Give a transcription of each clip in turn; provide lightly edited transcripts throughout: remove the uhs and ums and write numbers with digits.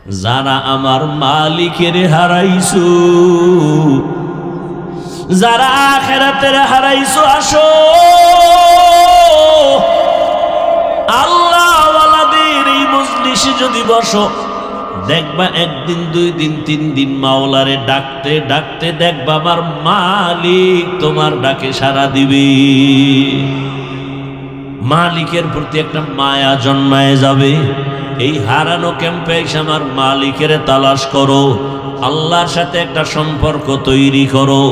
যারা আমার মালিকের হারাইছো, যারা আখিরাতের হারাইছো, আসো আল্লাহ ওয়ালাদের এই মজলিসে যদি বসো, দেখবা একদিন, 2 দিন, 3 দিন মাওলারে ডাকতে ডাকতে দেখবা আমার মালিক তোমার ডাকে সাড়া দিবে। মালিকের প্রতি একটা মায়া জন্মায় যাবে। এই হারানো ক্যাম্পে এসে আমার মালিকের তালাশ করো, আল্লাহর সাথে একটা সম্পর্ক তৈরি করো।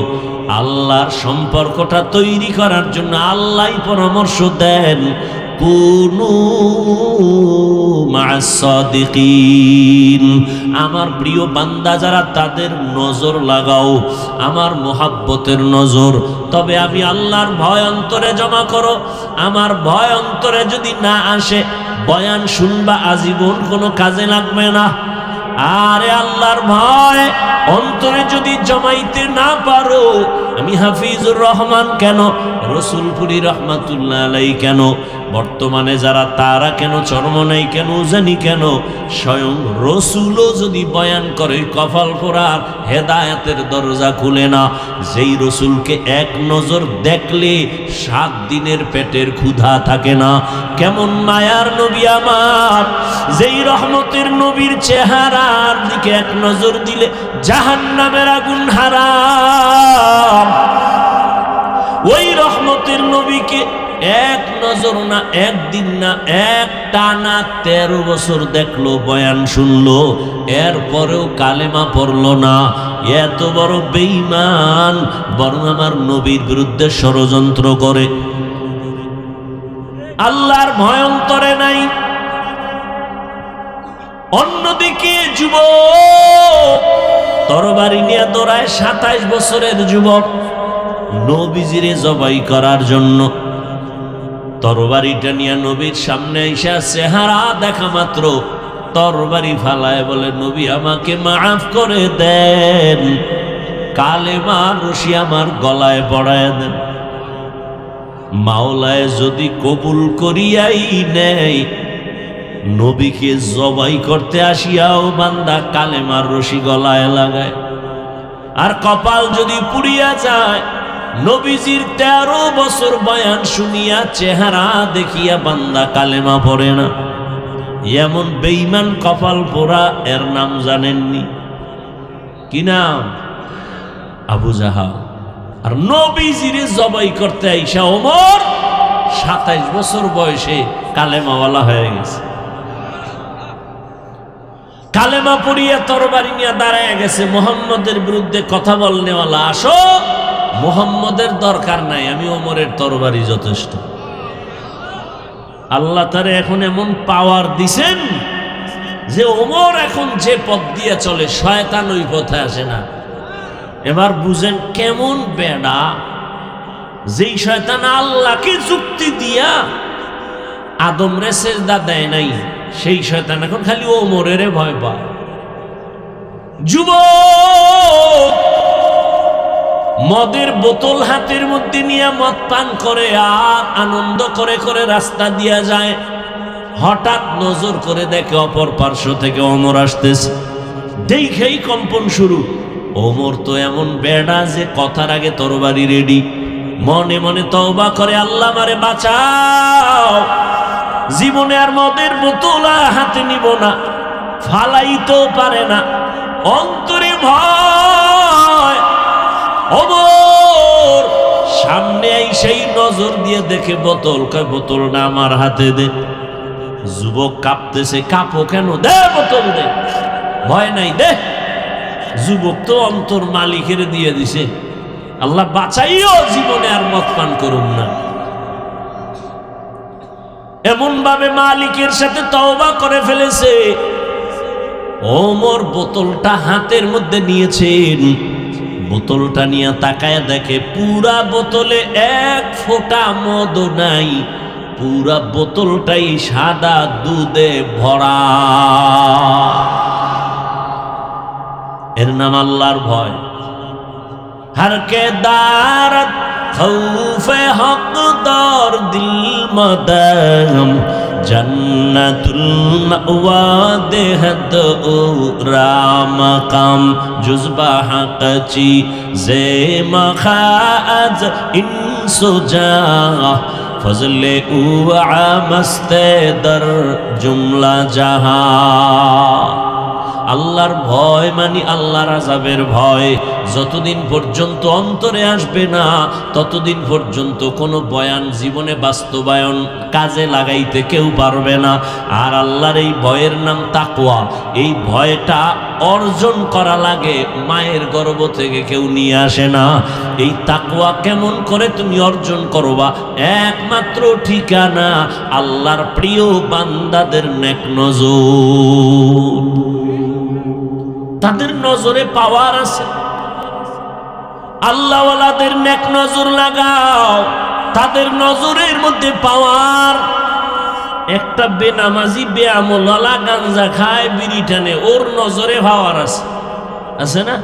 আল্লাহর সম্পর্কটা তৈরি করার জন্য আল্লাহই পরামর্শ দেন, কুনু মা'আস সাদিকিন। আমার প্রিয় বান্দা যারা, তাদের নজর লাগাও, আমার মোহাব্বতের নজর। তবে আমি আল্লাহর ভয় অন্তরে জমা করো। আমার ভয় অন্তরে যদি না আসে, বয়ান শুনবা আজীবন কোনো কাজে লাগবে না। আরে আল্লাহর ভয় অন্তরে যদি জমাইতে না পারো, আমি হাফিজুর রহমান কেন, রসুলপুরি রহমাতুল্লাহ আলাই কেন, বর্তমানে যারা তারা কেন, চরমনাই কেন, জানি কেন, স্বয়ং রসুলও যদি বয়ান করে, কপাল পোড়ার হেদায়েতের দরজা খুলে না। যেই রসুলকে এক নজর দেখলে 7 দিনের পেটের ক্ষুধা থাকে না। কেমন মায়ার নবী আমার, যেই রহমতের নবীর চেহারার দিকে এক নজর দিলে জাহান্নামের আগুন হারাম। ওই রহমতের নবীকে এক নজর না, একদিন না, এক টানা 13 বছর দেখলো, বয়ান শুনলো, এরপরেও কালেমা পড়লো না। এত বড় বেঈমান, বরং আমার নবীর বিরুদ্ধে ষড়যন্ত্র করে। আল্লাহর ভয় অন্তরে নাই। অন্যদিকে যুবক তরবারি নিয়ে দৌড়ায়, 27 বছরের যুবক নবীজিরে জবাই করার জন্য। তরবারিটা নিয়ে নবীর সামনে এসে চেহারা দেখা মাত্র তরবারি ফালায় বলে, নবী আমাকে মাফ করে দেন, কালেমার রশি আমার গলায় পড়ায় দেন। মাওলায় যদি কবুল করিয়াই নেয়, নবীকে জবাই করতে আসিয়াও বান্দা কালেমার রশি গলায় লাগায়। আর কপাল যদি পুড়িয়া যায়, নবীজির 13 বছর বয়ান শুনিয়া চেহারা দেখিয়া বান্দা কালেমা পড়ে না। এমন বেঈমান কপাল পোড়া, এর নাম জানেননি? কি নাম? আবু জাহাল। আর নবীজিরে জবাই করতে আইসা ওমর 27 বছর বয়সে কালেমাওয়ালা হয়ে গেছে। কালেমা পড়িয়া তরবারি নিয়ে দাঁড়ায় গেছে, মুহাম্মদের বিরুদ্ধে কথা বলনেওয়ালা, আসো, মুহাম্মদের দরকার নাই, আমি ওমরের তরবারি যথেষ্ট। আল্লাহ তারে এখন এমন পাওয়ার দিছেন যে ওমর এখন যে পথ দিয়ে চলে, শয়তান ওই পথে আসে না। এবার বুঝেন কেমন বেড়া, যেই শয়তান আল্লাহকে যুক্তি দিয়া আদমরে সেজদা দেয় নাই, সেই শয়তান এখন খালি ওমরের ভয় পায়। যুবক মদের বোতল হাতের মধ্যে নিয়ে মদ পান করে আর আনন্দ করে করে রাস্তা দিয়া যায়। হঠাৎ নজর করে দেখে অপর পার্শ্ব থেকে ওমর আসতেছে, দেখেই কম্পন শুরু। ওমর তো এমন বেড়া যে কথার আগে তরবারি রেডি। মনে মনে তওবা করে, আল্লাহ মারে বাঁচাও, জীবনে আর মদের বোতল হাতে নিব না, ফালাইতেও পারে না, অন্তরে ভয়। ওমর সামনে সেই নজর দিয়ে দেখে বোতল, কয় বোতল না আমার হাতে দে। যুবক কাঁপতেছে, কাঁপো কেন, দে বোতল দে, ভয় নাই, দে। যুবক তো অন্তর মালিকের দিয়ে দিছে, আল্লাহ বাঁচাইও, জীবনে আর মদ পান করুন না। এমন ভাবে মালিকের সাথে তওবা করে ফেলেছে। ওমর বোতলটা হাতের মধ্যে নিয়েছেন, বোতলটা নিয়ে তাকায় দেখে পুরা বোতলে 1 ফোঁটা মদ নাই, পুরা বোতলটাই সাদা দুধে ভরা। এর নাম আল্লাহর ভয়। হরকে দারত খৌফে হক দর দিল মদম জন্নতুল মাওয়া দেহদ ও রামকাম জুজবা হাকচি জে মখাজ ইনসুজা ফজলে উ আমস্তে দর জুমলা জাহা। আল্লাহর ভয় মানে আল্লাহর আযাবের ভয় যতদিন পর্যন্ত অন্তরে আসবে না ততদিন পর্যন্ত কোনো বয়ান জীবনে বাস্তবায়ন কাজে লাগাইতে কেউ পারবে না। আর আল্লাহর এই ভয়ের নাম তাকওয়া। এই ভয়টা অর্জন করা লাগে, মায়ের গর্ভ থেকে কেউ নিয়ে আসে না। এই তাকওয়া কেমন করে তুমি অর্জন করবা? একমাত্র ঠিকানা আল্লাহর প্রিয় বান্দাদের নেক নজর। তাদের নজরে পাওয়ার আছে। আল্লাহওয়ালাদের নেক নজর লাগাও, তাদের নজরের মধ্যে পাওয়ার। একটা বেনামাজি বেআমলওয়ালা গাঞ্জা খায় বিড়ি টানে, ওর নজরে পাওয়ার আছে, আছে না?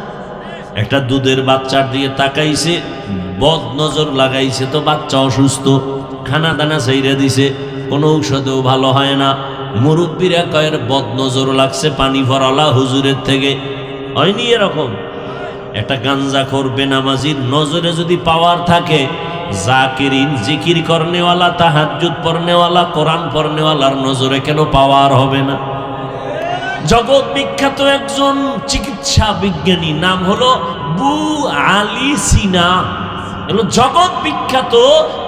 একটা দুধের বাচ্চার দিয়ে তাকাইছে, বদ নজর লাগাইছে, তো বাচ্চা অসুস্থ, খানা দানা চাইরা দিছে, কোনো ঔষধেও ভালো হয় না। মুরব্বীরা কয়ের বদ নজর লাগছে পানি ভরালা হুজুরের থেকে, হয়নি এরকম? একটা গাঞ্জাখোর বেনামাজির নজরে যদি পাওয়ার থাকে, জাকিরিন জিকির করনেওয়ালা তাহাজ্জুদ পড়নেওয়ালা কোরআন পড়নেওয়ালার নজরে কেন পাওয়ার হবে না? জগৎ বিখ্যাত একজন চিকিৎসা বিজ্ঞানী, নাম হলো বু আলী সিনা, হলো জগৎ বিখ্যাত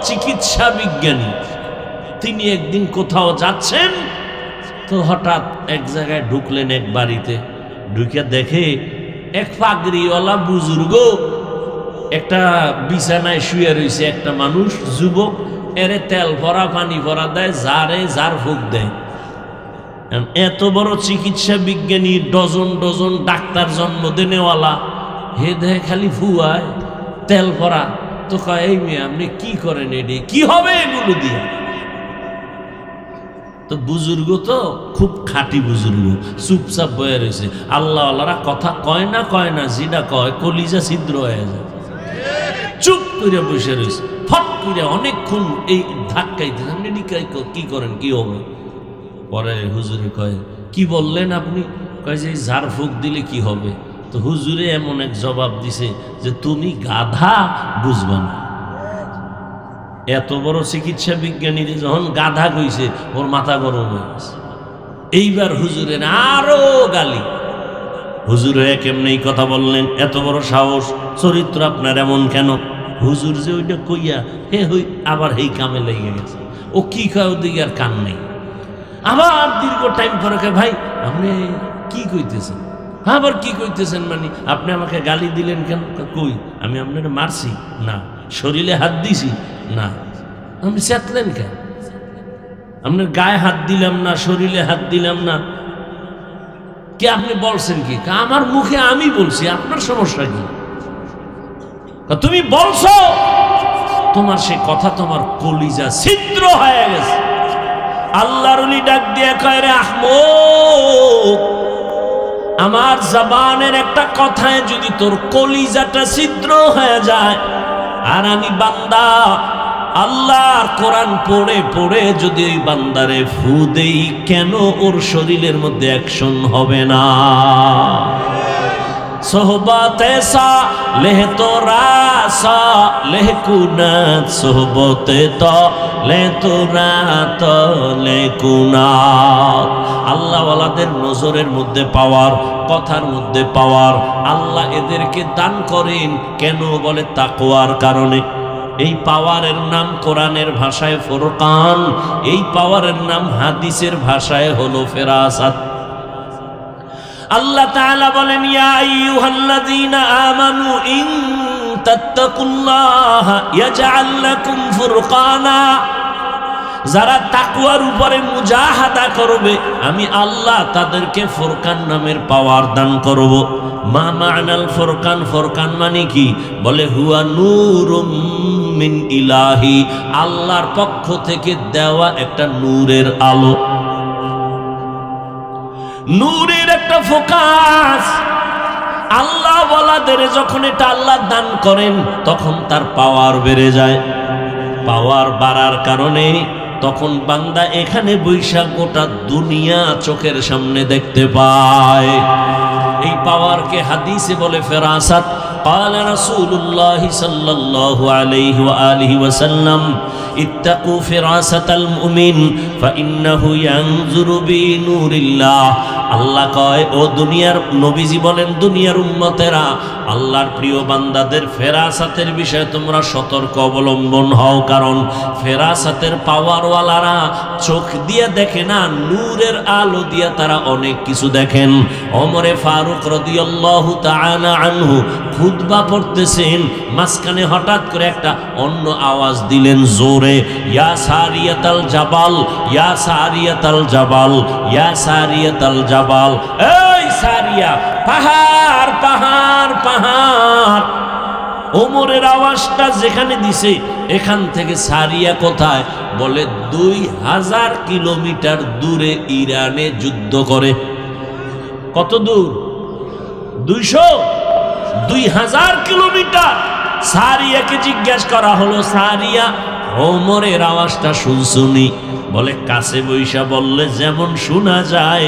চিকিৎসা বিজ্ঞানী। তিনি একদিন কোথাও যাচ্ছেন, তো হঠাৎ এক জায়গায় ঢুকলেন, এক বাড়িতে ঢুকে দেখে এক পাগড়িওয়ালা বুজুর্গ একটা বিছানায় শুয়ে রয়েছে। একটা মানুষ যুবক, এরে তেল ভরা পানি ভরা দেয়, যারে যার ফুক দেয়। এত বড় চিকিৎসা বিজ্ঞানী, ডজন ডজন ডাক্তার জন্ম দেনেওয়ালা, হে দেহে খালি ফুয়ায় তেল ভরা। তো কয়, এই মেয়ে আপনি কি করেন, এটি কি হবে এগুলো দিয়ে? তো বুজুর্গ তো খুব খাঁটি বুজুর্গ, চুপচাপ বয়ে রয়েছে। আল্লাহ আল্লাহরা কথা কয় না, যেটা কয় কলিজা ছিদ্র হয়ে যায়। চুপ করে বসে রয়েছে, ফট করে অনেকক্ষণ এই ধাক্কাইতে, আপনি কি করেন, কি হবে? পরে হুজুরে কয়, কি বললেন আপনি? কয় যে ঝাড়ফুঁক দিলে কি হবে? তো হুজুরে এমন এক জবাব দিছে যে তুমি গাধা, বুঝবা না। এত বড় চিকিৎসা বিজ্ঞানী যখন গাধা কইছে, ওর মাথা গরম হয়ে গেছে। এইবার হুজুরের আরো গালি। হুজুরে কেমনে এই কথা বললেন? এত বড় সাহস, চরিত্র আপনার এমন কেন? হুজুর যে ওইটা কইয়া হে হই আবার এই কামে লেগে গেছে। ও কি কয় ওদিকে আর কান নেই। আবার দীর্ঘ টাইম পরে কয়, ভাই আপনি কি কইতেছেন? আবার কি কইতেছেন মানে? আপনি আমাকে গালি দিলেন কেন? কই আমি আপনার মারছি না, শরীরে হাত দিছি না। আপনি চেতলেন কেন? আপনার গায়ে হাত দিলাম না, শরীরে হাত দিলাম না, কে আপনি বলছেন কি? আমার মুখে আমি বলছি, আপনার সমস্যা কি? তুমি বলছো, তোমার সে কথা তোমার কলিজা ছিদ্র হয়ে গেছে। আল্লাহর ওলি ডাক দিয়ে কয়, রে আহমদ, আমার জবানের একটা কথায় যদি তোর কলিজাটা ছিদ্র হয়ে যায়, আর আমি বান্দা আল্লাহর কোরআন পড়ে পড়ে যদি ওই বান্দারে ফু দেই, কেন ওর শরীরের মধ্যে অ্যাকশন হবে না? সোহবতে সা লেহ তোরা সা লেহ কুনাত, সোহবতে তো লে তোরা তো লে কুনাত। আল্লাহওয়ালাদের নজরের মধ্যে পাওয়ার, কথার মধ্যে পাওয়ার, আল্লাহ এদেরকে দান করেন কেন? বলে তাকওয়ার কারণে। এই পাওয়ারের নাম কোরআনের ভাষায় ফুরকান, এই পাওয়ারের নাম হাদিসের ভাষায় হলো ফেরাসাত। আল্লাহ তাআলা বলেন, ইয়া আইয়ুহাল্লাযীনা আমানু ইন তাত্তাকুল্লাহা ইয়াজআল লাকুম ফুরকানা। যারা তাকওয়ার উপরে মুজাহাদা করবে, আমি আল্লাহ তাদেরকে ফুরকান নামের পাওয়ার দান করব। মা মা'নাল ফুরকান? ফুরকান মানে কি? বলে হুয়া নূরুম মিন ইলাহি, আল্লাহর পক্ষ থেকে দেওয়া একটা নূরের আলো, নূরের একটা ফোকাস। আল্লাহ ওয়ালাদের যখন এটা আল্লাহ দান করেন, তখন তার পাওয়ার বেড়ে যায়। পাওয়ার বাড়ার কারণে তখন বান্দা এখানে বৈশা গোটা দুনিয়া চোখের সামনে দেখতে পায়। এই পাওয়ারকে হাদিসে বলে ফেরাসাত। قال رسول الله صلى الله عليه وآله وسلم اتقوا فراسة المؤمن فإنه ينظر بنور الله। আল্লাহ কয়, ও দুনিয়ার নবীজি বলেন, দুনিয়ার উম্মতেরা, আল্লাহর প্রিয় বান্দাদের ফেরাসাতের বিষয়ে তোমরা সতর্ক অবলম্বন হও, কারণ ফেরাসাতের পাওয়ারওয়ালারা চোখ দিয়ে দেখে না, নূরের আলো দিয়ে তারা অনেক কিছু দেখেন। ওমরে ফারুক রাদিয়াল্লাহু তাআলা আনহু খুতবা পড়তেছেন, মাঝখানে হঠাৎ করে একটা অন্য আওয়াজ দিলেন জোরে, ইয়া সারিয়াতাল জাবাল, ইয়া সারিয়াতাল জাবাল, ইয়া সারিয়াতাল জাবাল। এই সারিয়া, পাহাড় পাহাড় পাহাড়। ওমরের আওয়াজটা যেখানে দিছে, এখান থেকে সারিয়া কোথায়? বলে 2000 কিলোমিটার দূরে ইরানে যুদ্ধ করে। কত দূর? 2000 কিলোমিটার। সারিয়াকে জিজ্ঞাসা করা হলো, সারিয়া ওমরের আওয়াজটা শুনছুনি? বলে কাছে বৈশা বললে যেমন শোনা যায়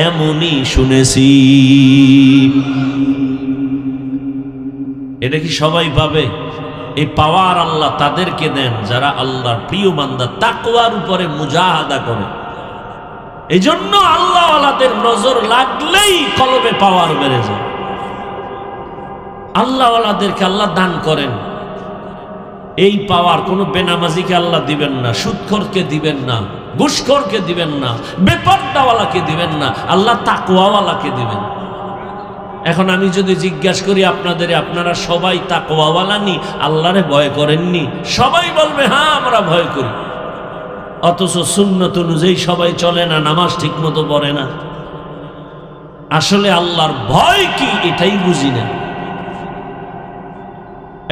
এমনই শুনেছি। এটা কি সবাই পাবে? এই পাওয়ার আল্লাহ তাদেরকে দেন যারা আল্লাহর প্রিয় বান্দা, তাকওয়ার উপরে মুজাহাদা করে। এই জন্য আল্লাহওয়ালাদের নজর লাগলেই কলবে পাওয়ার বেড়ে যায়। আল্লাহওয়ালাদেরকে আল্লাহ দান করেন এই পাওয়ার। কোনো বেনামাজিকে আল্লাহ দিবেন না, সুদখোরকে দিবেন না, ঘুষখোরকে দিবেন না, বেপরদাওয়ালাকে দিবেন না, আল্লাহ তাকওয়াওয়ালাকে দিবেন। এখন আমি যদি জিজ্ঞাসা করি আপনাদের, আপনারা সবাই তাকওয়াওয়ালা নি? আল্লাহরে ভয় করেননি? সবাই বলবে হ্যাঁ আমরা ভয় করি। অথচ সুন্নত অনুযায়ী সবাই চলে না, নামাজ ঠিক মতো পড়ে না। আসলে আল্লাহর ভয় কি এটাই বুঝি না।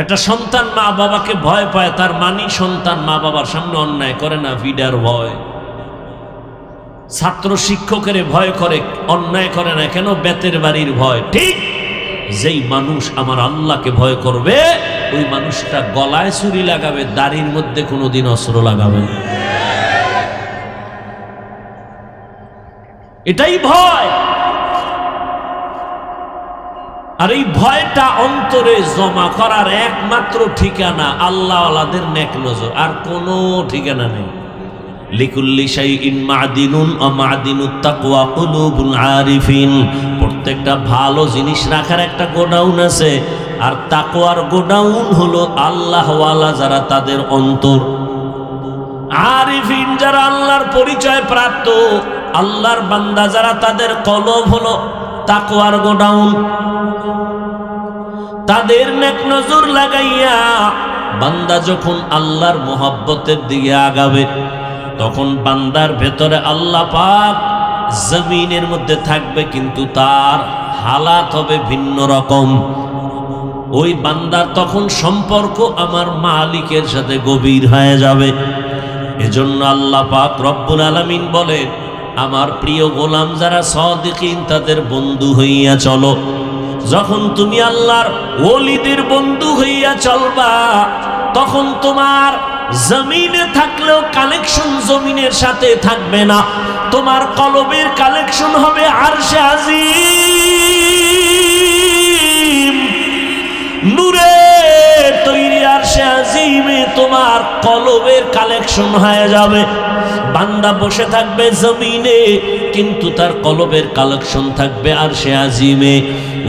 একটা সন্তান মা বাবাকে ভয় পায়, তার মানে সন্তান মা বাবার সামনে অন্যায় করে না, ভিডার ভয়। ছাত্র শিক্ষকের ভয় করে, অন্যায় করে না কেন? বেতের বাড়ির ভয়। ঠিক যেই মানুষ আমার আল্লাহকে ভয় করবে, ওই মানুষটা গলায় ছুরি লাগাবে, দাড়ির মধ্যে কোনোদিন অস্ত্র লাগাবে না। এটাই ভয়। আর এই ভয়টা অন্তরে জমা করার একমাত্র ঠিকানা আল্লাহওয়ালাদের নেক নজর, আর কোনো ঠিকানা নেই। লিকুল্লি শাইইন মাদিনুন ওয়া মাদিনুত তাকওয়া কুলুবুল আরিফিন। প্রত্যেকটা ভালো জিনিস রাখার একটা গোডাউন আছে, আর তাকওয়ার গোডাউন হলো আল্লাহওয়ালা যারা, তাদের অন্তর। আরিফিন যারা আল্লাহর পরিচয় প্রাপ্ত, আল্লাহর বান্দা যারা, তাদের কলব হলো তাকওয়ার গোডাউন। তাদের নেক নজর লাগাইয়া বান্দা যখন আল্লাহর মোহাব্বতের দিকে আগাবে, তখন বান্দার ভেতরে আল্লাহ পাক জমিনের মধ্যে থাকবে, কিন্তু তার হালাত হবে ভিন্ন রকম। ওই বান্দার তখন সম্পর্ক আমার মালিকের সাথে গভীর হয়ে যাবে। এজন্য আল্লাহ পাক রব্বুল আলামিন বলেন, আমার প্রিয় গোলাম যারা সাদিকিন, তাদের বন্ধু হইয়া চলো। যখন তুমি আল্লাহর ওলিদের বন্ধু হইয়া চলবা, তখন তোমার জমিনে থাকলেও কানেকশন জমিনের সাথে থাকবে না, তোমার কলবের কানেকশন হবে আরশে আজিম। নূরে তৈরি আরশে আজিমে তোমার কলবের কালেকশন হয়ে যাবে। বান্দা বসে থাকবে জমিনে, কিন্তু তার কলবের কালেকশন থাকবে আরশে আজিমে।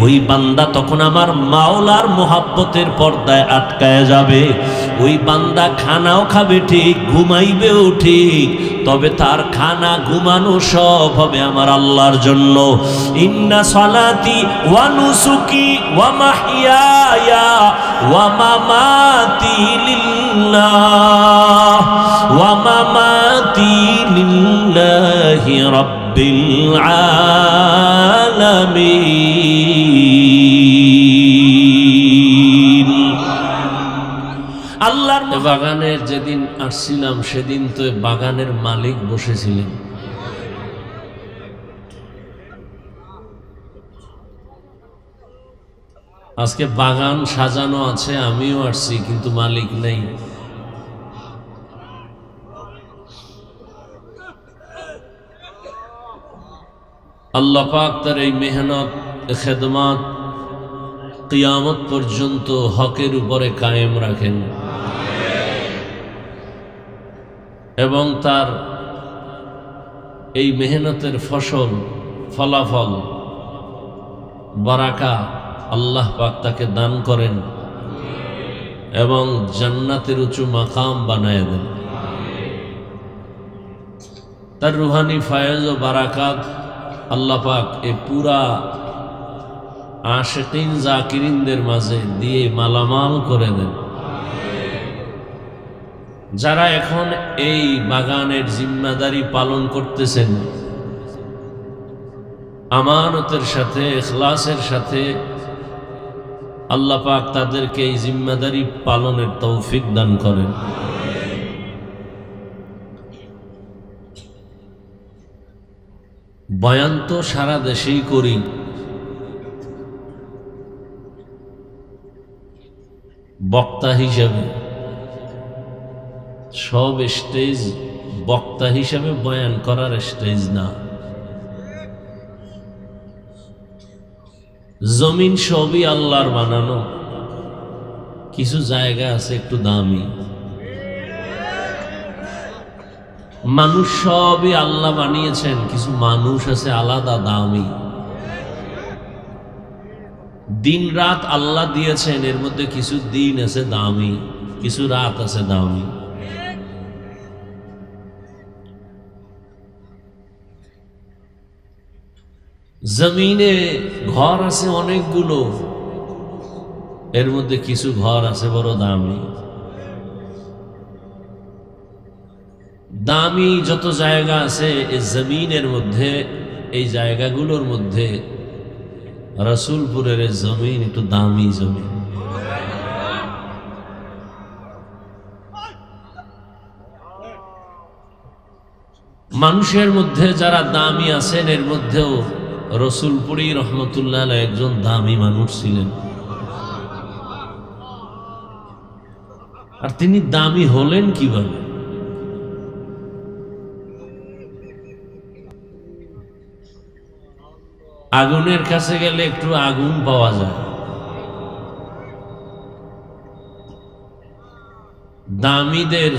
ওই বান্দা তখন আমার মাওলার মোহাব্বতের পর্দায় আটকায় যাবে। ওই বান্দা খানাও খাবে ঠিক, ঘুমাইবেও ঠিক, তবে তার খানা ঘুমানো সব হবে আমার আল্লাহর জন্য। ইন্না সালাতি ওয়া নুসুকি ওয়া মাহইয়ায়া ওয়া মামাতি লিল্লাহ ওয়া মামাতি লিল্লাহি রাব্বিল আলামিন। আল্লাহর বাগানের যেদিন আসছিলাম, সেদিন তো বাগানের মালিক বসেছিলেন। আজকে বাগান সাজানো আছে, আমিও আসছি, কিন্তু মালিক নেই। আল্লাহ পাক তার এই মেহনত খেদমত কিয়ামত পর্যন্ত হকের উপরে কায়েম রাখেন এবং তার এই মেহনতের ফসল ফলাফল বারাকা আল্লাহ পাক তাকে দান করেন এবং জান্নাতের উঁচু মাকাম বানায় দেন। তার রুহানি ফায়েজ ও বারাকাত আল্লাহ পাক এ পুরা আশিকিন জাকিরিনদের মাঝে দিয়ে মালামাল করে দেন। যারা এখন এই বাগানের জিম্মাদারি পালন করতেছেন আমানতের সাথে ইখলাসের সাথে, আল্লাহ পাক তাদেরকে এই জিম্মাদারি পালনের তৌফিক দান করেন। বয়ান তো সারা দেশেই করি, বক্তা হিসেবে সব স্টেজ বক্তা হিসেবে বয়ান করার স্টেজ না। জমিন সবই আল্লাহর বানানো, কিছু জায়গা আছে একটু দামি। মানুষ সবই আল্লাহ বানিয়েছেন, কিছু মানুষ আছে আলাদা দামি। দিন রাত আল্লাহ দিয়েছেন, এর মধ্যে কিছু দিন আছে দামি, কিছু রাত আছে দামি। জমিনে ঘর আছে অনেকগুলো, এর মধ্যে কিছু ঘর আছে বড় দামি। দামি যত জায়গা আছে এই জমিনের মধ্যে, এই জায়গাগুলোর মধ্যে রসুলপুরের জমিন একটু দামি জমিন। মানুষের মধ্যে যারা দামি আছেন এর মধ্যেও রসুলপুরি রহমতুল্লাহ আলাইহি একজন দামি মানুষ ছিলেন। আর তিনি দামি হলেন কিভাবে? আগুনের কাছে গেলে একটু আগুন পাওয়া যায়, দামিদের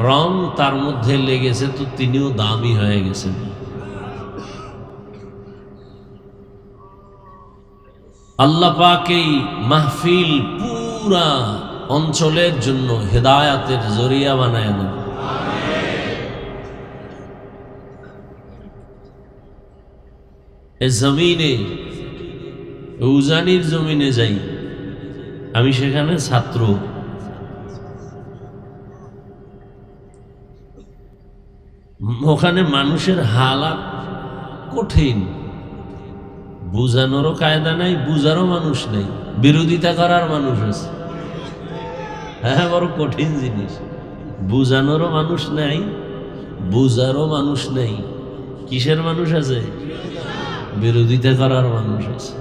রং তার মধ্যে লেগেছে, তো তিনিও দামি হয়ে গেছেন। আল্লাহ পাক এই মাহফিল পুরা অঞ্চলের জন্য হেদায়াতের জরিয়া বানায় দেন। এই জমিনে উজানির জমিনে যাই, আমি সেখানে ছাত্র। ওখানে মানুষের হালাত কঠিন, বুঝানোরও কায়দা নাই, বুঝারও মানুষ নেই, বিরোধিতা করার মানুষ আছে। হ্যাঁ, বড় কঠিন জিনিস। বুঝানোরও মানুষ নাই, বুঝারও মানুষ নেই। কিসের মানুষ আছে? বিরোধিতা করার মানুষ আছে।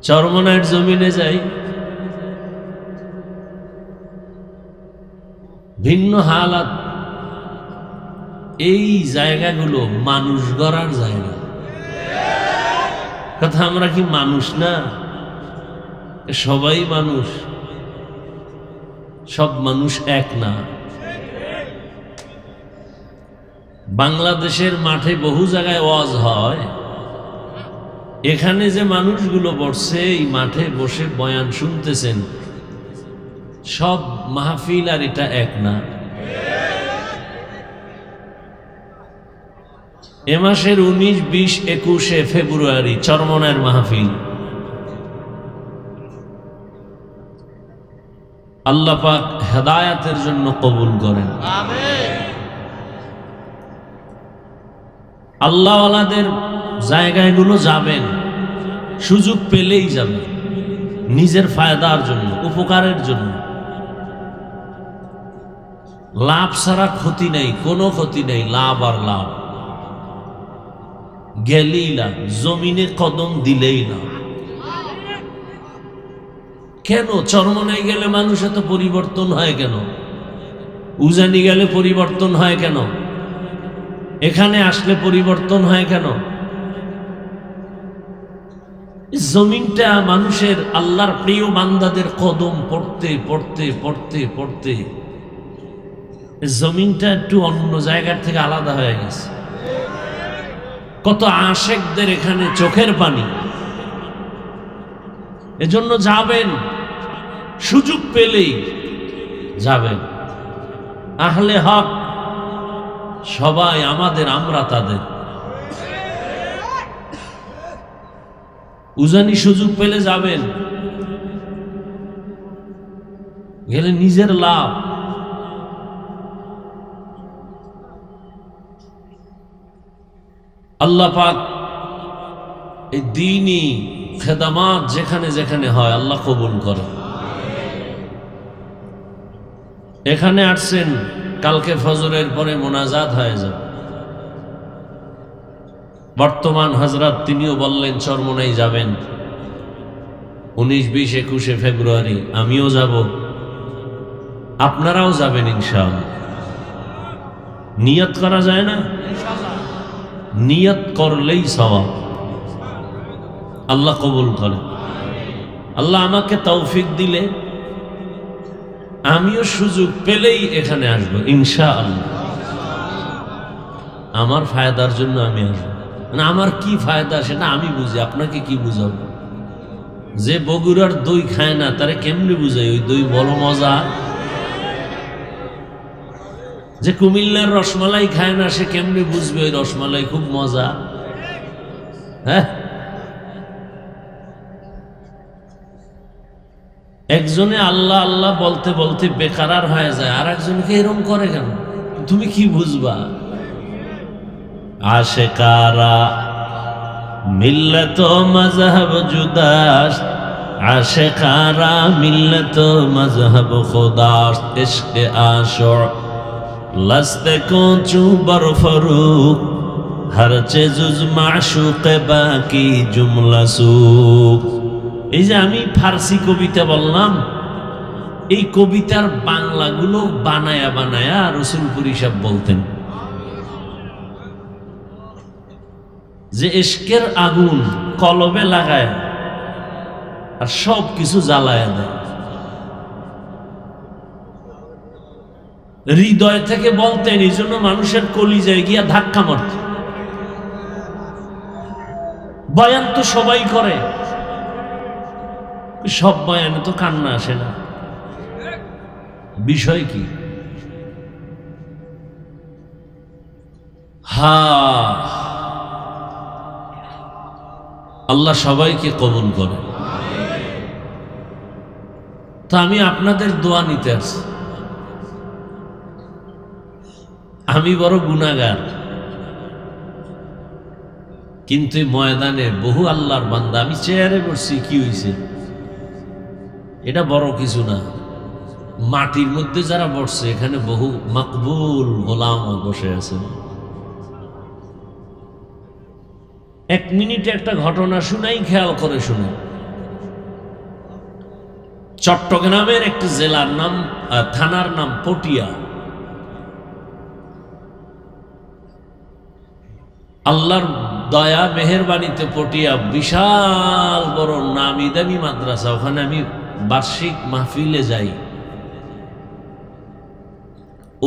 চরমনাইয়ের জমিনে যাই, ভিন্ন হালাত। এই জায়গাগুলো মানুষ গড়ার জায়গা। কথা, আমরা কি মানুষ না? সবাই মানুষ, সব মানুষ এক না। বাংলাদেশের মাঠে বহু জায়গায় ওয়াজ হয়, এখানে যে মানুষগুলো বসছে এই মাঠে বসে বয়ান শুনতেছেন, সব মাহফিল আর এটা এক না। এ মাসের 19, 20, 21 ফেব্রুয়ারি চরমনাইয়ের মাহফিল। আল্লাহ পাক হেদায়াতের জন্য কবুল করেন। আল্লাহওয়ালাদের জায়গাগুলো যাবেন, সুযোগ পেলেই যাবেন, নিজের ফায়দার জন্য, উপকারের জন্য। লাভ ছাড়া ক্ষতি নেই, কোনো ক্ষতি নেই, লাভ আর লাভ। গেলেই লাভ, জমিনে কদম দিলেই লাভ। কেন চরমনাই গেলে মানুষ এত পরিবর্তন হয় কেন? উজানি গেলে পরিবর্তন হয় কেন? এখানে আসলে পরিবর্তন হয় কেন? জমিনটা মানুষের আল্লাহর প্রিয় বান্দাদের কদম পড়তে পড়তে পড়তে পড়তে জমিনটা একটু অন্য জায়গার থেকে আলাদা হয়ে গেছে। কত আশেকদের এখানে চোখের পানি। এজন্য যাবেন, সুযোগ পেলেই যাবেন। আহলে হক সবাই আমাদের, আমরা তাদের। উজানি সুযোগ পেলে যাবেন, গেলে নিজের লাভ। আল্লাহ পাক এই দ্বীনি খেদমাত যেখানে যেখানে হয় আল্লাহ কবুল করে। এখানে আসছেন, কালকে ফজরের পরে মোনাজাত হয়ে যাবে। বর্তমান হযরত তিনিও বললেন চরমোনাই যাবেন 19, 20, 21 ফেব্রুয়ারি। আমিও যাব, আপনারাও যাবেন ইনশাআল্লাহ। নিয়ত করা যায় না? নিয়ত করলেই সওয়াব। আল্লাহ কবুল করে। আল্লাহ আমাকে তৌফিক দিলে আমিও সুযোগ পেলেই এখানে আসবো ইনশাআল্লাহ। আমার ফায়দার জন্য আমি আসবো। না, আমার কি ফায়দা সেটা আমি বুঝি, আপনাকে কি বুঝাবো? যে বগুড়ার দই খায় না তারে কেমনে বুঝাই ওই দই বড় মজা? যে কুমিল্লার রসমালাই খায় না সে কেমনে বুঝবে ওই রসমালাই খুব মজা? হ্যাঁ, একজনে আল্লাহ আল্লাহ বলতে বলতে বেকারার হয়ে যায়, আর একজনকে এরকম করে কেন? তুমি কি বুঝবা? আশেকারা মিল্লত মজহব জুদাস, আশেকারা মিল্লত মজহব খুদাস, ইশকে আশো লস্তে কোচু বরফরুক, হর চেজুজ মাশুক বাকি জুমলা সুক। এই যে আমি ফার্সি কবিতা বললাম, এই কবিতার বাংলাগুলো বানায়া বানায়া রসুলপুরি সাহেব বলতেন যে ইশকের আগুন কলবে লাগায় আর সব কিছু জ্বালায় দেয়। হৃদয় থেকে বলতেন, এই জন্য মানুষের কলিজায় গিয়া ধাক্কা মারত। বয়ান তো সবাই করে, সব বয়ানে তো কান্না আসে না। বিষয় কি? আল্লাহ সবাইকে কবুল করে। তো আমি আপনাদের দোয়া নিতে আসছি। আমি বড় গুনাহগার, কিন্তু ময়দানে বহু আল্লাহর বান্দা। আমি চেয়ারে বসছি, কি হয়েছে? এটা বড় কিছু না। মাটির মধ্যে যারা বসছে এখানে বহু মাকবুল গোলাম বসে আছে। 1 মিনিটে একটা ঘটনা শুনাই, খেয়াল করে শুনে। চট্টগ্রামের একটি জেলার নাম, থানার নাম পটিয়া। আল্লাহর দয়া মেহেরবানিতে পটিয়া বিশাল বড় নামি দামি মাদ্রাসা। ওখানে আমি বার্ষিক মাহফিলে যাই।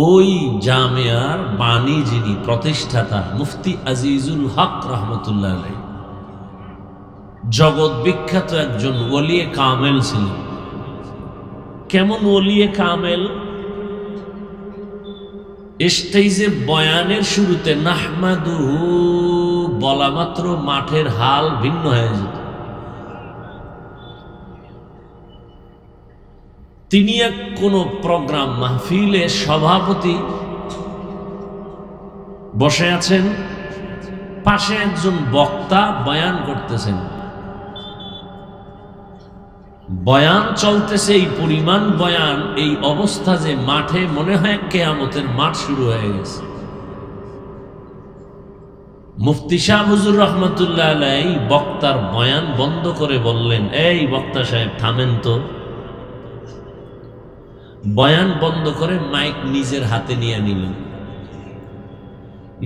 ওই জামিয়ার বাণী যিনি প্রতিষ্ঠাতা মুফতি আজিজুল হক রহমতুল্লাহ আলাইহি, জগৎ বিখ্যাত একজন ওলিয়ে কামেল ছিলেন। কেমন ওলিয়ে কামেল? স্টেজে বয়ানের শুরুতে নাহমাদুহু বলা মাত্র মাঠের হাল ভিন্ন হয়ে যেত। তিনি এক কোন প্রোগ্রাম মাহফিলে সভাপতি বসে আছেন, পাশে একজন বক্তা বয়ান করতেছেন। বয়ান চলতেছে, এই পরিমাণ বয়ান, এই অবস্থা যে মাঠে মনে হয় কিয়ামতের মাঠ শুরু হয়ে গেছে। মুফতি শাহ হুজুর রহমতুল্লাহ আলাইহি বক্তার বয়ান বন্ধ করে বললেন, এই বক্তা সাহেব থামেন তো। বয়ান বন্ধ করে মাইক নিজের হাতে নিয়ে নিলেন,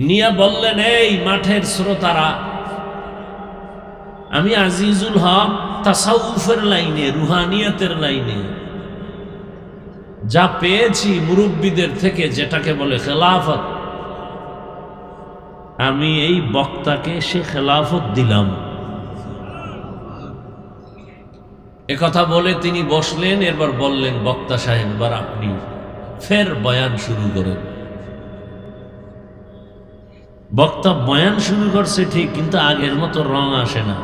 নিয়ে বললেন, এই মাঠের শ্রোতারা, আমি আজিজুল হক তাসাউফের লাইনে, রুহানিয়াতের লাইনে যা পেয়েছি মুরব্বীদের থেকে, যেটাকে বলে খেলাফত, আমি এই বক্তাকে সে খেলাফত দিলাম। একথা বলে তিনি বসলেন। এরপর বললেন, বক্তা সাহেব, এবার আপনি ফের বয়ান শুরু করেন। বক্তা বয়ান শুরু করছে ঠিক, কিন্তু আগের মতো রং আসে না,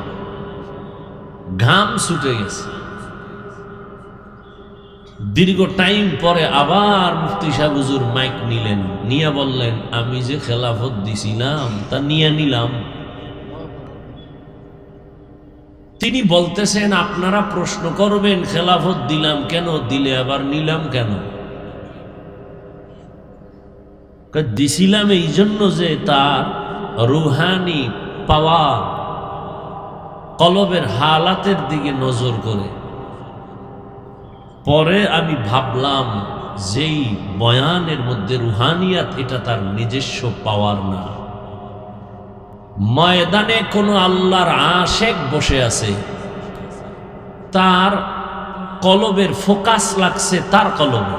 ঘাম ছুটে গেছে। দীর্ঘ টাইম পরে আবার মুফতি সাহেব হুজুর মাইক নিলেন, নিয়ে বললেন, আমি যে খেলাফত দিছিলাম তা নিয়ে নিলাম। তিনি বলতেছেন, আপনারা প্রশ্ন করবেন খেলাফত দিলাম কেন, দিলে আবার নিলাম কেন? দিছিলাম এই জন্য যে তার রুহানি পাওয়ার, কলবের হালাতের দিকে নজর করে। পরে আমি ভাবলাম, যেই বয়ানের মধ্যে রুহানিয়াত, এটা তার নিজস্ব পাওয়ার না। ময়দানে কোনো আল্লাহর আশেক বসে আছে, তার কলবের ফোকাস লাগছে তার কলবে।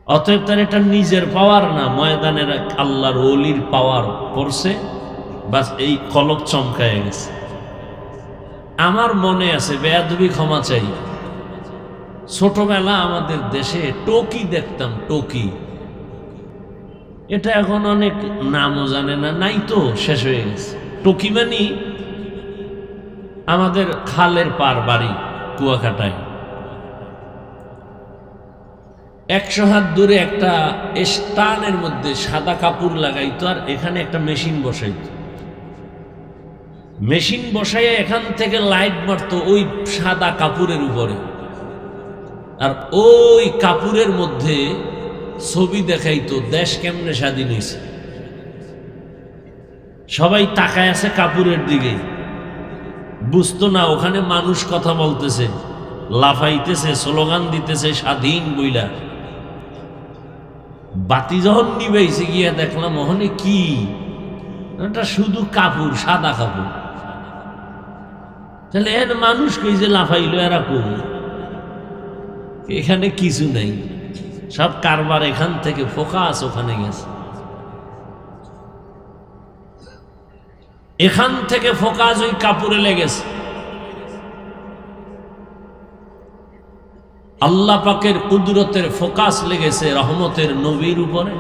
অতএব তার এটা নিজের পাওয়ার না, ময়দানের আল্লাহর ওলির পাওয়ার পড়ছে, বাস এই কলব চমকায় গেছে। আমার মনে আছে, বেয়াদবি ক্ষমা চাই, ছোটবেলা আমাদের দেশে টকি দেখতাম, টকি। এটা এখন অনেক নামও জানে না, নাই তো, শেষ হয়ে গেছে। টকি মানে আমাদের খালের পার বাড়ি কুয়াকাটায়, 100 হাত দূরে একটা স্টানের মধ্যে সাদা কাপড় লাগাইতো, আর এখানে একটা মেশিন বসাইতো। মেশিন বসাইয়া এখান থেকে লাইট মারতো ওই সাদা কাপড়ের উপরে, আর ওই কাপড়ের মধ্যে ছবি দেখাইতো দেশ কেমনে স্বাধীন হয়েছে। সবাই তাকায় আছে কাপড়ের দিকে, বুঝতো না ওখানে মানুষ কথা বলতেছে, লাফাইতেছে, স্লোগান দিতেছে স্বাধীন বইলা। বাতি যখন নিবাইছে গিয়া দেখলাম ওখানে কি, এটা শুধু কাপড়, সাদা কাপড়। তাহলে এর মানুষ কই যে লাফাইলো, এরা কই? এখানে কিছু নাই, সব কারবার এখান থেকে ফোকাস ওখানে গেছে। এখান থেকে ফোকাস ওই কাপড়ে লেগেছে। আল্লাহ পাকের কুদরতের ফোকাস লেগেছে রহমতের নবীর উপরে।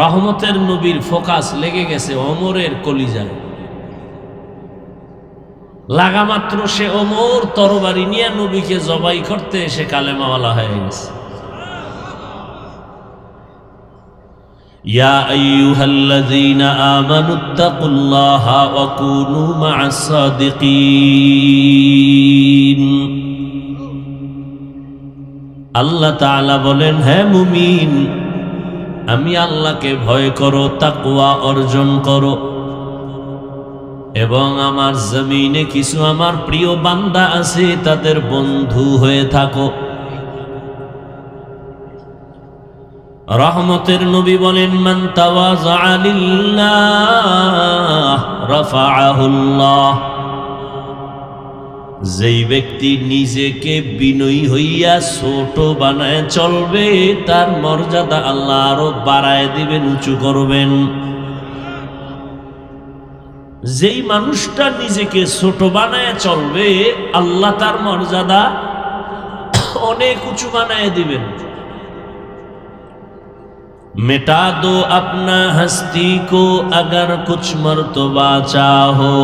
রহমতের নবীর ফোকাস লেগে গেছে ওমরের কলিজায়। লাগা মাত্র সে ওমর তরবারি নিয়ে নবীকে জবাই করতে এসে কালেমাওয়ালা হয়ে গেছে। ইয়া আইয়ুহাল্লাযীনা আমানুত্তাকুল্লাহা ওয়া কুনু মা'আস সাদিকিন। আল্লাহ তাআলা বলেন, হে মুমিন, আমি আল্লাহকে ভয় করো, তাকওয়া অর্জন করো, এবং আমার জমিনে কিছু আমার প্রিয় বান্দা আছে, তাদের বন্ধু হয়ে থাকো। রহমতের নবী বলেন, মান তাওয়াযা লিল্লাহ রাফাআহুল্লাহ। যেই ব্যক্তি নিজেকে বিনয়ী হইয়া ছোট বানায় চলবে, তার মর্যাদা আল্লাহ আরো বাড়ায় দিবেন, উঁচু করবেন। যেই মানুষটা নিজেকে ছোট বানায় চলবে, আল্লাহ তার মর্যাদা অনেক উঁচু বানায় দিবেন। मिटा दो अपना हस्ती को अगर कुछ मर्तबा चाहो,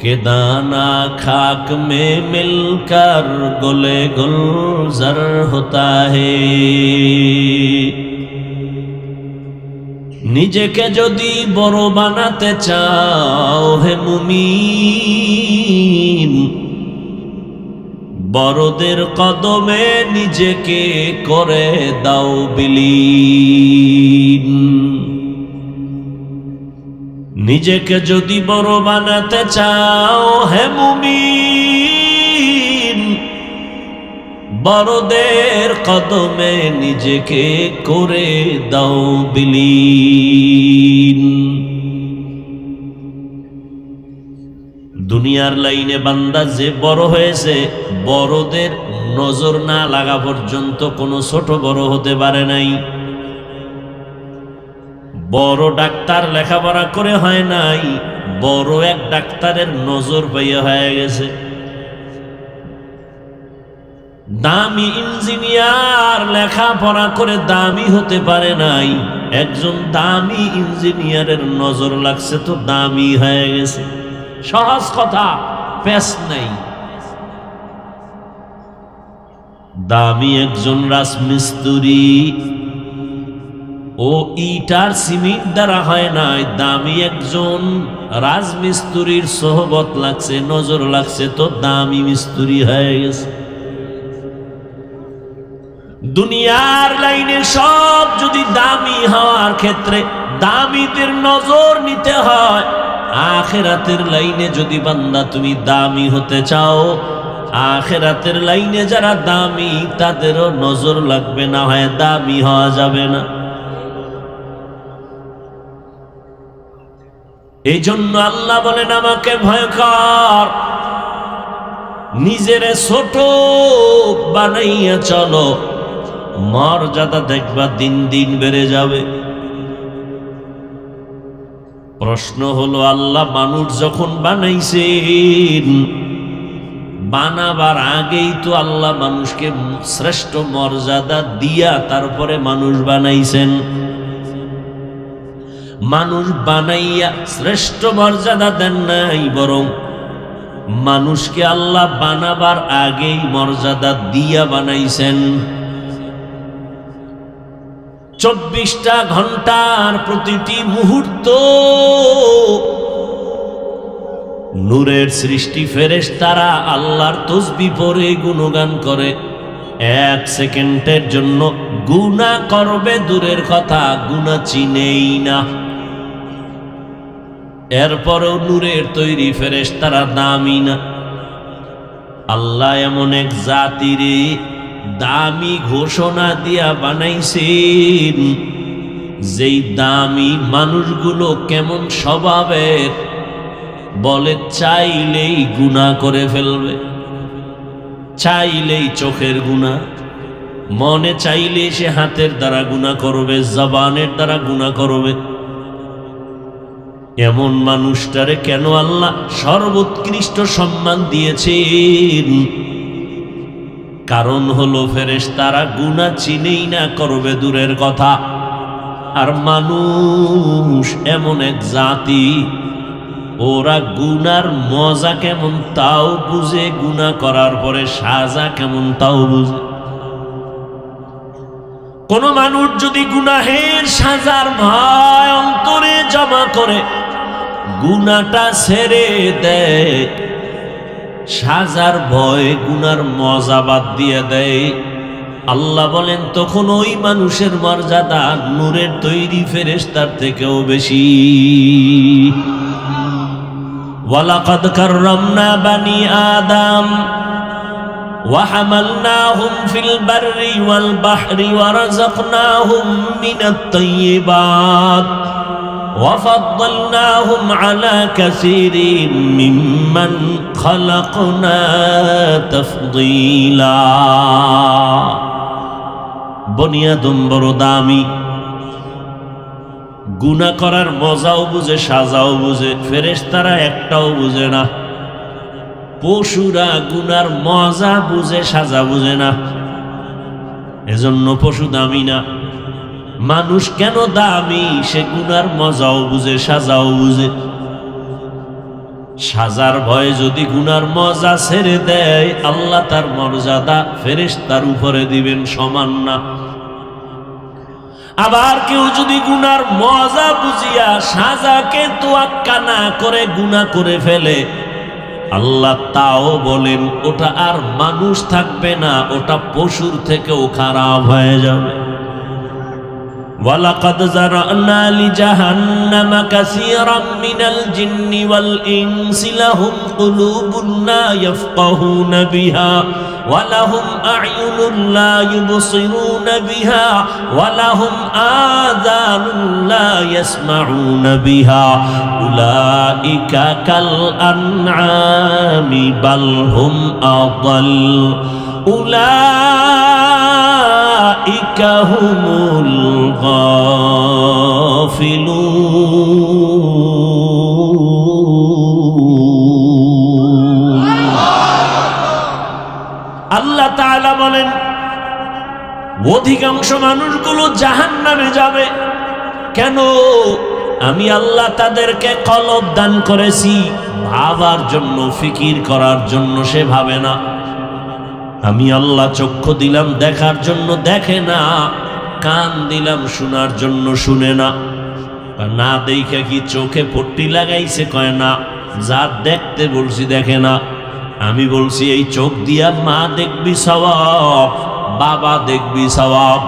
के दाना खाक में मिलकर गुले गुलजार होता है। নিজেকে যদি বড় বানাতে চাও হে মুমিন, বড়দের কদমে নিজেকে করে দাও বিলীন। নিজেকে যদি বড় বানাতে চাও হে মুমিন, বড়দের কদমে নিজেকে করে দাও বিলীন। দুনিয়ার লাইনে বান্দা যে বড় হয়েছে, বড়দের নজর না লাগা পর্যন্ত কোনো ছোট বড় হতে পারে নাই। বড় ডাক্তার লেখাপড়া করে হয় নাই, বড় এক ডাক্তারের নজর পাইয়া হয়ে গেছে। দামি ইঞ্জিনিয়ার লেখাপড়া করে দামি হতে পারে নাই, একজন দামি ইঞ্জিনিয়ারের নজর লাগছে তো দামি হয়ে গেছে। সহজ কথা, পেশ নাই। দামি একজন রাজমিস্ত্রি, ও ইটার সিমেন্ট দ্বারা হয় নাই, দামি একজন রাজমিস্ত্রির সোহবত লাগছে, নজর লাগছে তো দামি মিস্ত্রি হয়ে গেছে। দুনিয়ার লাইনে সব যদি দামি হওয়ার ক্ষেত্রে দামিদের নজর নিতে হয়, আখিরাতের লাইনে যদি বান্দা তুমি দামি হতে চাও, আখিরাতের লাইনে যারা দামি তাদেরও নজর লাগবে, না হয় দামি হওয়া যাবে না। এই জন্য আল্লাহ বলেন আমাকে ভয় কর, নিজের ছোট বানাইয়া চলো, মর্যাদা দেখবা দিন দিন বেড়ে যাবে। প্রশ্ন হলো, আল্লাহ মানুষ যখন বানাইছেন, বানাবার আগেই তো আল্লাহ মানুষকে শ্রেষ্ঠ মর্যাদা দিয়া তারপরে মানুষ বানাইছেন। মানুষ বানাইয়া শ্রেষ্ঠ মর্যাদা দেন নাই, বরং মানুষকে আল্লাহ বানাবার আগেই মর্যাদা দিয়া বানাইছেন। 24টা ঘন্টার প্রতিটি মুহূর্ত নূরের সৃষ্টি ফেরেশতারা আল্লাহর তাসবিহ পড়ে গুণগান করে। 1 সেকেন্ডের জন্য গুনাহ করবে দূরের কথা, গুনাহ চিনেই না। এরপরও নূরের তৈরি ফেরেশতারা দামি না। আল্লাহ এমন এক জাতিরে দামি ঘোষণা দিয়া বানাইছেন, যেই দামি মানুষগুলো কেমন স্বভাবের, বলে চাইলেই গুনাহ করে ফেলবে, চাইলেই চোখের গুনাহ, মনে চাইলে সে হাতের দ্বারা গুনাহ করবে, জবানের দ্বারা গুনাহ করবে। এমন মানুষটারে কেন আল্লাহ সর্বোৎকৃষ্ট সম্মান দিয়েছেন? কারণ হলো ফেরেশতারা গুনাহ চিনেই না, করবে দূরের কথা। আর মানুষ এমন এক জাতি, ওরা গুনার মজা কেমন তাও বুঝে, গুনাহ করার পরে সাজা কেমন তাও বুঝে। কোন মানুষ যদি গুনাহের সাজার ভয় অন্তরে জমা করে গুনাহটা ছেড়ে দেয়, সাজার ভয় গুনার মজা বাদ দিয়ে দেয়, আল্লাহ বলেন তখন ওই মানুষের মর্যাদা নূরের তৈরি ফেরেশতার থেকেও বেশি। ওয়ালাকাদ কাররামনা বানি আদম وحملناهم في البر والبحر ورزقناهم من الطيبات وفضلناهم على كثير ممن خلقنا تفضيلا। বনি আদম বড় দামি, গুনাহ করার মজাও বুঝে, সাজাও বুঝে, ফেরেশতারা একটাও বুঝে না। পশুরা গুনার মজা বুঝে, সাজা বুঝে না, এজন্য পশু দামি না। মানুষ কেন দামি? সে গুনার মজাও বুঝে, সাজাও বুঝে। সাজার ভয়ে যদি গুনার মজা ছেড়ে দেয়, আল্লাহ তার মর্যাদা ফেরেশতার উপরে দিবেন সমান না। আবার কেউ যদি গুনার মজা বুঝিয়া সাজাকে তোয়াক্কা না করে গুনাহ করে ফেলে, আল্লাহ তাও বলেন ওটা আর মানুষ থাকবে না, ওটা পশুর থেকেও খারাপ হয়ে যাবে। ওয়ালাকাদ যারানা লিজাহান্নামা কাসীরাম মিনাল জিন্নি ওয়াল ইনসি লাহুম কুলুবুন লা ইয়াফকাহুনা বিহা ওয়ালাহুম আ'য়ুনুন লা ইউবসিরুনা বিহা ওয়ালাহুম আযানুন লা ইয়াসমাউনা বিহা উলাইকা কাল আনআমি বাল হুম আদাল উলাইকা হুমুল গাফিলুন। আল্লাহ তাআলা বলেন অধিকাংশ মানুষগুলো জাহান্নামে যাবে। কেন? আমি আল্লাহ তাদেরকে কলব দান করেছি, ভাবার জন্য, ফিকির করার জন্য সে ভাবে না। আমি আল্লাহ চক্ষু দিলাম দেখার জন্য দেখে না, কান দিলাম শোনার জন্য শুনে না। না দেখে কি চোখে পট্টি লাগাইছে? কয় না। যা দেখতে বলছি দেখে না। আমি বলছি এই চোখ দিয়া মা দেখবি সওয়াব, বাবা দেখবি সওয়াব।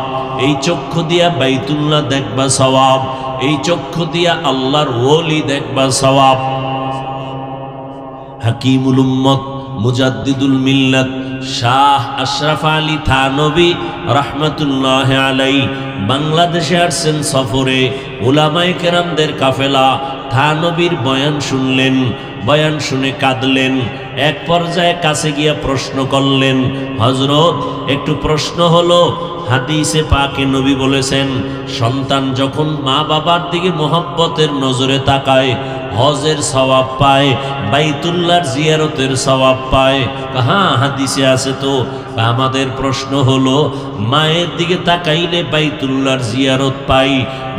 এই চক্ষু দিয়া বাইতুল্লাহ দেখবা সওয়াব, এই চক্ষু দিয়া আল্লাহর ওলি দেখবা সওয়াব। হাকিমুল উম্মত মুজাদ্দিদুল মিল্লাত শাহ আশরাফ আলী থানবী রহমতুল্লাহ আলাই বাংলাদেশে আসছেন সফরে। উলামায়ে কেরামদের কাফেলা থানবীর বয়ান শুনলেন, বয়ান শুনে কাঁদলেন। এক পর্যায়ে কাছে গিয়া প্রশ্ন করলেন, হযরত একটু প্রশ্ন হলো, হাদিসে পাকে নবী বলেছেন সন্তান যখন মা বাবার দিকে মোহাব্বতের নজরে তাকায় হজের সওয়াব পায়, বাইতুল্লাহর জিয়ারতের সওয়াব পায়। হ্যাঁ হাদিসে আছে তো। আমাদের প্রশ্ন হলো মায়ের দিকে তাকাইলে বাইতুল্লাহর জিয়ারত পাই,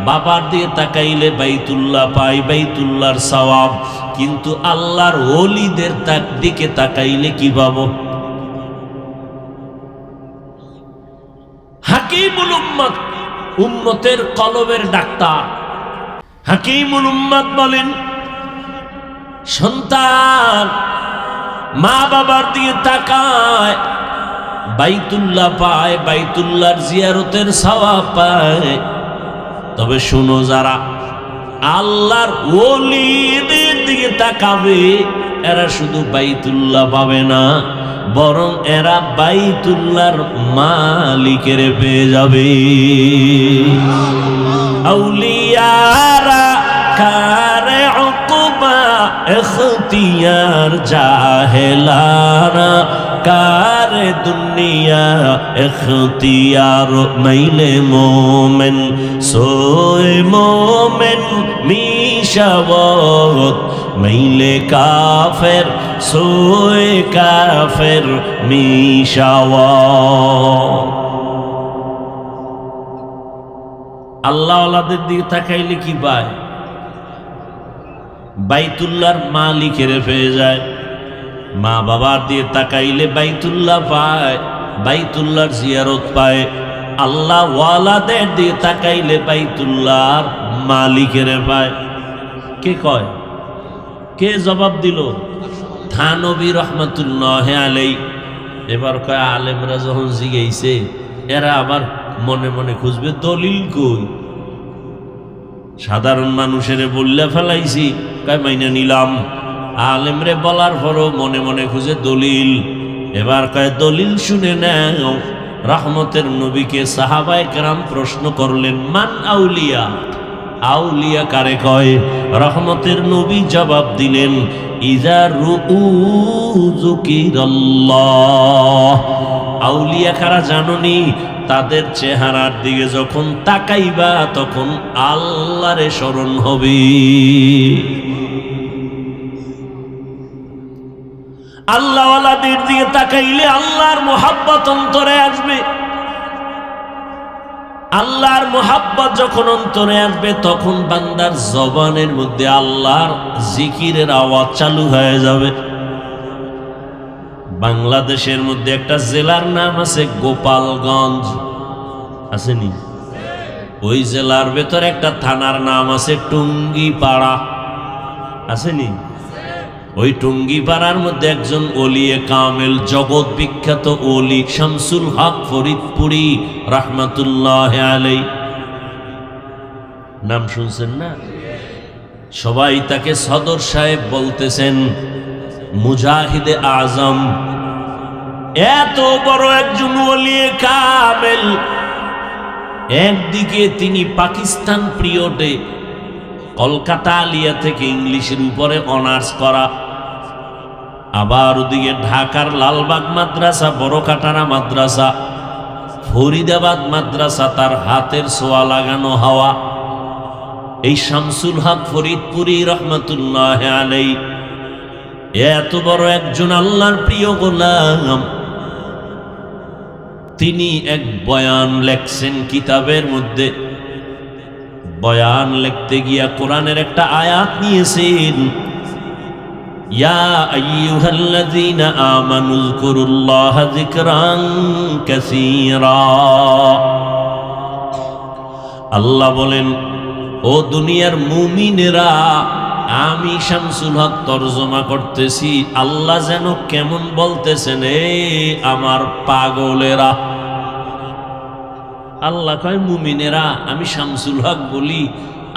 বাবার দিকে তাকাইলে বাইতুল্লাহ পাই, বাইতুল্লাহর সওয়াব, কিন্তু আল্লাহর ওলিদের দিকে তাকাইলে কি পাবো? হাকিমুল উম্মত, উম্মতের কলবের ডাক্তার হাকিমুল উম্মত বলেন সন্তান মা বাবার দিকে তাকায় বাইতুল্লাহ পায়, বাইতুল্লাহর জিয়ারতের সওয়াব পায়। তবে শুনো, যারা আল্লাহর ওলিদের দিকে তাকাবে এরা শুধু বাইতুল্লাহ পাবে না, বরং এরা বাইতুল্লাহর মালিকের পেয়ে যাবে। আউলিয়ারা কারে উকবা ইখতিয়ার, জাহেলারা কারে দুনিয়া ইখতিয়ার। মাইলে মোমেন সোয়ে মোমেন মিশাওয়াত, মাইলে কাফের সোয়ে কাফের মিশাওয়াত। আল্লাহ ওয়ালাদের দিকে তাকাইলে কি পায়? বাইতুল্লাহর মালিকের পেয়ে যায়। মা বাবার দিয়ে তাকাইলে বাইতুল্লাহ পায়, বাইতুল্লাহর জিয়ারত পায়। আল্লাহ ওয়ালাদের দিয়ে তাকাইলে বাইতুল্লাহর মালিকের পায়। কে কয়? কে জবাব দিল? থানবী রহমতুল্লাহ আলাই। এবার কয় আলেমরা যখন জিগাইছে এরা আবার মনে মনে খুঁজবে দলিল কই। সাধারণ মানুষের বললে ফেলাইছি, কয় মাইনে নিলাম। আলেমরে বলার পরও মনে মনে খুঁজে দলিল। এবার কয় দলিল শুনে নাও। রহমতের নবীকে সাহাবায়ে কেরাম প্রশ্ন করলেন, মান আউলিয়া, আউলিয়া কারে কয়? রহমতের নবী জবাব দিলেন, ইজা রুউ যুকিরাল্লাহ। আউলিয়া কারা জানোনি? তাদের চেহারার দিকে যখন তাকাইবা তখন আল্লাহরে স্মরণ হবে। আল্লাহ ওয়ালাদের দিকে তাকাইলে আল্লাহর মুহাব্বত অন্তরে আসবে। আল্লাহর মুহাব্বত যখন অন্তরে আসবে তখন বান্দার জবানের মধ্যে আল্লাহর জিকিরের আওয়াজ চালু হয়ে যাবে। বাংলাদেশের মধ্যে একটা জেলার নাম আছে গোপালগঞ্জ, আসেনি? ওই জেলার ভেতরে একটা থানার নাম আছে টুঙ্গিপাড়া, আসেনি? ওই টুঙ্গিপাড়ার মধ্যে একজন ওলিয়ে কামেল, জগৎ বিখ্যাত ওলি শামসুল হক ফরিদপুরি রহমতুল্লাহ আলাই। নাম শুনছেন না? সবাই তাকে সদর সাহেব বলতেছেন, মুজাহিদে আজম। এত বড় একজন ওলিয়ে কামেল, একদিকে তিনি পাকিস্তান পিরিয়ডে কলকাতা আলিয়া থেকে ইংলিশের উপরে অনার্স করা, আবার ওদিকে ঢাকার লালবাগ মাদ্রাসা, বড়কাটারা মাদ্রাসা, ফরিদাবাদ মাদ্রাসা তার হাতের ছোঁয়া লাগানো হওয়া। এই শামসুল হক ফরিদপুরি রহমতুল্লাহ আলাই এত বড় একজন আল্লাহর প্রিয় গোলাম, তিনি এক বয়ান লেখছেন কিতাবের মধ্যে। বয়ান লিখতে গিয়া কোরআনের একটা আয়াত নিয়েছেন, ইয়া আইয়ুহাল্লাযীনা আমানু যকুরুল্লাহা যিকরান কাসীরা। আল্লাহ বলেন, ও দুনিয়ার মুমিনেরা, আমি শামসুল হক তরজমা করতেছি, আল্লাহ যেন কেমন বলতেছেন, এ আমার পাগলেরা। আল্লাহ কয় মুমিনেরা, আমি শামসুল হক বলি,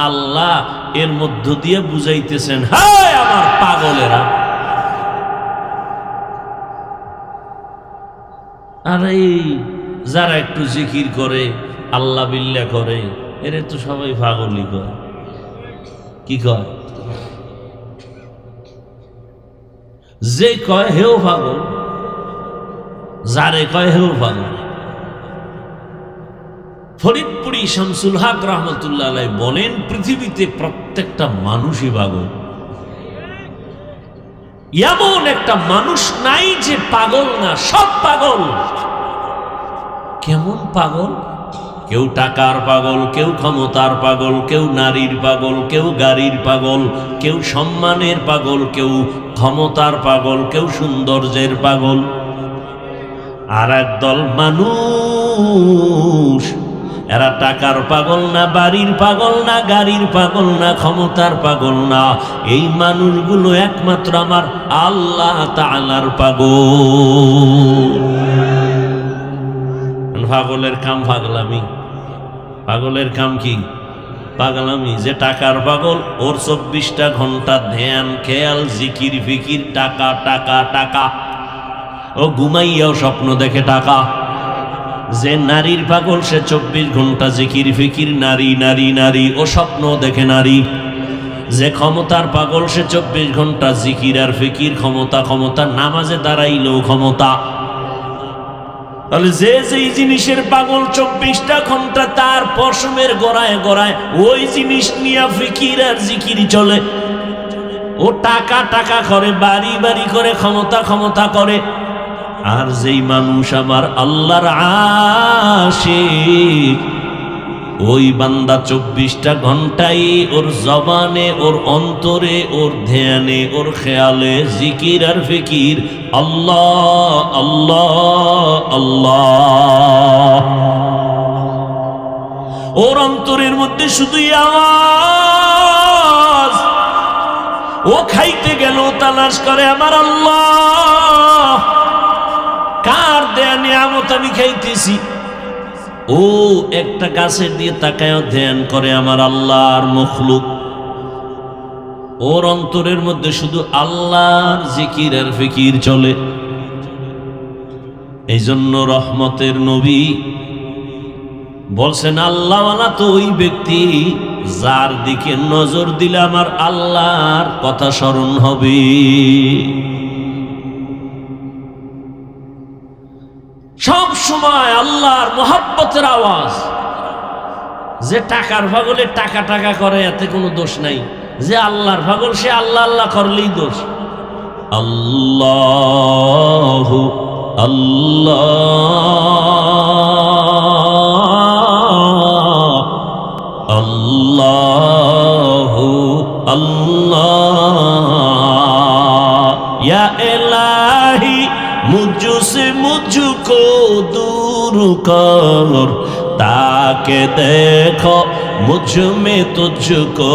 আল্লাহ এর মধ্য দিয়ে বুঝাইতেছেন, হায় আমার পাগলেরা। আরে যারা একটু জিকির করে, আল্লাহ বিল্লাহ করে, এরা তো সবাই পাগলই কয়। কি কয়? যে কয় হেও পাগল, যারে কয় হেও পাগল। ফরিদপুরি শামসুল হক রহমতুল্লাহ আলাইহি বলেন, পৃথিবীতে প্রত্যেকটা মানুষই পাগল। এমন একটা মানুষ নাই যে পাগল না, সব পাগল। কেমন পাগল? কেউ টাকার পাগল, কেউ ক্ষমতার পাগল, কেউ নারীর পাগল, কেউ গাড়ির পাগল, কেউ সম্মানের পাগল, কেউ ক্ষমতার পাগল, কেউ সৌন্দর্যের পাগল। আর একদল মানুষ, এরা টাকার পাগল না, বাড়ির পাগল না, গাড়ির পাগল না, ক্ষমতার পাগল না। এই মানুষগুলো একমাত্র আমার আল্লাহ তাআলার পাগল। পাগলের কাম পাগলামি। পাগলের কাম কি? পাগলামি। যে টাকার পাগল, ওর 24টা ঘন্টা ধ্যান, খেয়াল, জিকির ফিকির, টাকা টাকা টাকা। ও ঘুমাইয়াও স্বপ্ন দেখে টাকা। যে নারীর পাগল, সে 24 ঘন্টা জিকির ফিকির, নারী নারী নারী, ও স্বপ্ন দেখে নারী। যে ক্ষমতার পাগল, সে 24 ঘন্টা জিকির আর ফিকির, ক্ষমতা ক্ষমতা, নামাজে দাঁড়াইলেও ক্ষমতা। তাহলে যে যেই জিনিসের পাগল 24টা ঘন্টা তার পশমের গড়ায় গড়ায় ওই জিনিস নিয়ে ফিকির আর জিকির চলে। ও টাকা টাকা করে, বাড়ি বাড়ি করে, ক্ষমতা ক্ষমতা করে। আর যেই মানুষ আমার আল্লাহর আশিক, ওই বান্দা 24টা ঘন্টাই ওর জবানে, ওর অন্তরে, ওর ধ্যানে, ওর খেয়ালে জিকির আর ফিকির, আল্লাহ আল্লাহ আল্লাহ। ওর অন্তরের মধ্যে শুধুই আওয়াজ। ও খাইতে গেল তালাশ করে আমার আল্লাহ কার দেয়া নিয়ামত আমি খাইতেছি। ও একটা গাছের দিয়ে তাকায় ধ্যান করে আমার আল্লাহর মখলুক। ওর অন্তরের মধ্যে শুধু আল্লাহর জিকির আর ফিকির চলে। এই জন্য রহমতের নবী বলছেন, আল্লাহওয়ালা তো ওই ব্যক্তি যার দিকে নজর দিলে আমার আল্লাহর কথা স্মরণ হবে। সব সময় আল্লাহর মোহাব্বতের আওয়াজ। যে টাকার পাগলে টাকা টাকা করে, এতে কোনো দোষ নাই। যে আল্লাহর পাগল, সে আল্লাহ আল্লাহ করলেই দোষ। আল্লাহ আল্লাহ আল্লাহ আল্লাহ ইয়া ইলাহি मुझसे मुझको दूर कर, ताके देखो मुझ में तुझको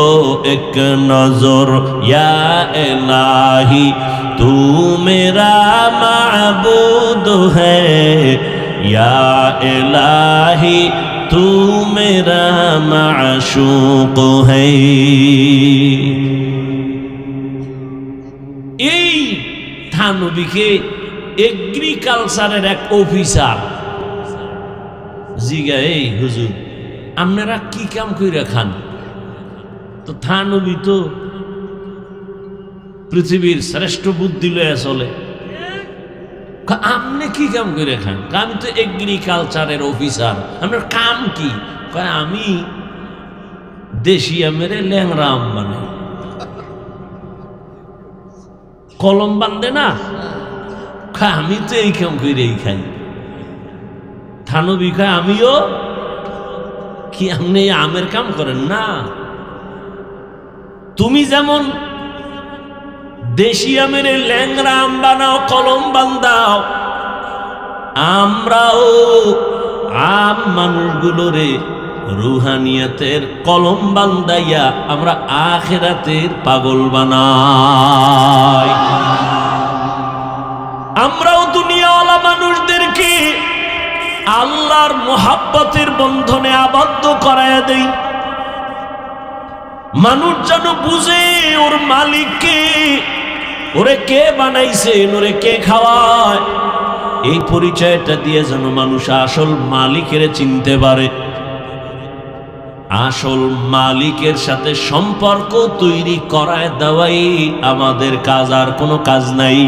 एक नजर। या इलाही तू मेरा माबूद है, या इलाही तू मेरा माशूक है। এই থানবীকে এগ্রিকালচারের এক অফিসার জিগা, এই হুজুর আপনারা কি কাম কইরা খান? তো থানবি তো পৃথিবীর শ্রেষ্ঠ বুদ্ধি লয়ে চলে, আপনি কি কাম করে খান? আমি তো এগ্রিকালচারের অফিসার। আপনার কাম কি? আমি দেশি আমের ল্যাংরা আম বানাই। কলম বান্ধে না, আমি তো এই কাম করেই খাই। থানবি খায়, আমিও কি? আপনি আমের কাম করেন না? তুমি যেমন দেশি আমের ল্যাংরা আম বানাও, কলম বান্ধাও, আমরাও আম মানুষগুলোরে রুহানিয়াতের কলম বান্ধাইয়া আমরা আখিরাতের পাগল বানাই। আমরাও দুনিয়াওয়ালা মানুষদেরকে আল্লাহর মোহাব্বতের বন্ধনে আবদ্ধ করায়া দেই। মানুষ যেন বুঝে ওর মালিককে, ওরে কে বানাইছেন, ওরে কে খাওয়ায়, এই পরিচয়টা দিয়ে যেন মানুষ আসল মালিকের চিনতে পারে। আসল মালিকের সাথে সম্পর্ক তৈরি করায় দেওয়াই আমাদের কাজ, আর কোনো কাজ নাই।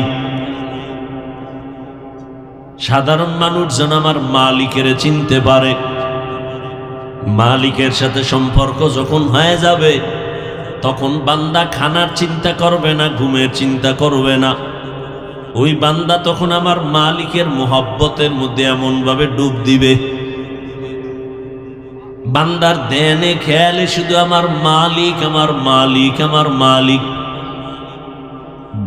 সাধারণ মানুষ যেন আমার মালিকের চিনতে পারে। মালিকের সাথে সম্পর্ক যখন হয়ে যাবে, তখন বান্দা খানার চিন্তা করবে না, ঘুমের চিন্তা করবে না। ওই বান্দা তখন আমার মালিকের মোহব্বতের মধ্যে এমন ভাবে ডুব দিবে, বান্দার ধ্যানে খেয়ালে শুধু আমার মালিক, আমার মালিক, আমার মালিক।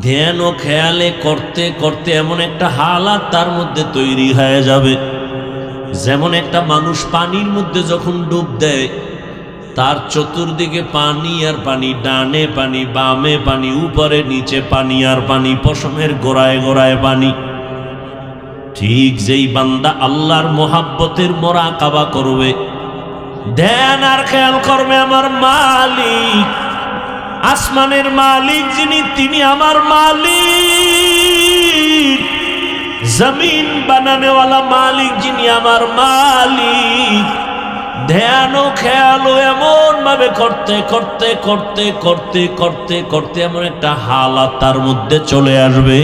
ধ্যান ও খেয়ালে করতে করতে এমন একটা হালাত তার মধ্যে তৈরি হয়ে যাবে, যেমন একটা মানুষ পানির মধ্যে যখন ডুব দেয়, তার চতুর্দিকে পানি আর পানি, ডানে পানি, বামে পানি, উপরে নিচে পানি আর পানি, পশমের গোড়ায় গোড়ায় পানি। ঠিক যেই বান্দা আল্লাহর মোহাব্বতের মোরাকাবা করবে, ধ্যান আর খেয়াল করবে আমার মালিক, আসমানের মালিক যিনি, তিনি আমার মালিক, জমিন বানানেওয়ালা মালিক যিনি আমার মালিক। ধ্যান ও খেয়াল এমন ভাবে করতে করতে করতে করতে করতে করতে এমন একটা হালাত তার মধ্যে চলে আসবে,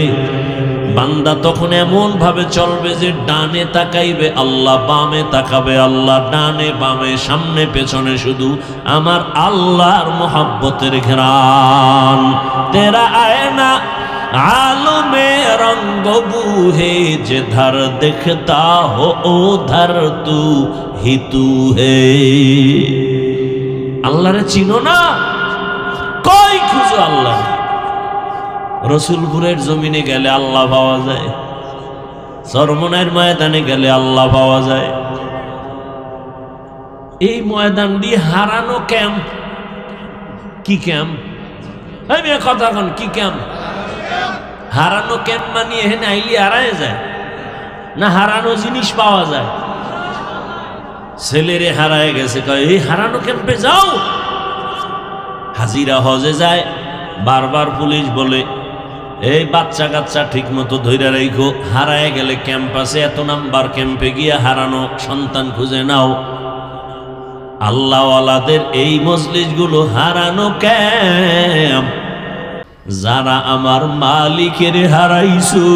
বান্দা তখন এমন ভাবে চলবে যে ডানে তাকাইবে আল্লাহ, বামে তাকাবে আল্লাহ, ডানে বামে সামনে পেছনে শুধু আমার আল্লাহর মোহাব্বতের ঘ্রাণ। তেরা আয়না आलू में रंग बूहे जिधर दिखता हो उधर तू ही तू है। अल्लाह रे चिनो ना, कोई खुजो अल्लाह। रसूलपुरेर जमीने गेले अल्लाह पावा जाए, सरमনের ময়দানে গেলে আল্লাহ পাওয়া যায়। এই ময়দানটি হারানো ক্যাম্প। কি ক্যাম্প? আমি কথা কোন কি ক্যাম্প? হারানো ক্যাম্প মানে এখানে আইলি হারায় যায় না, হারানো জিনিস পাওয়া যায়। ছেলেরে হারায় গেছে, কয় এই হারানো ক্যাম্পে যাও। হাজিরা হজে যায়, বারবার পুলিশ বলে এই বাচ্চা কাচ্চা ঠিক মতো ধৈর্য রাখো, হারায় গেলে ক্যাম্প আছে, এত নাম্বার ক্যাম্পে গিয়ে হারানো সন্তান খুঁজে নাও। আল্লাহওয়ালাদের এই মজলিসগুলো হারানো ক্যাম্প। যারা আমার মালিকের হারাইছো,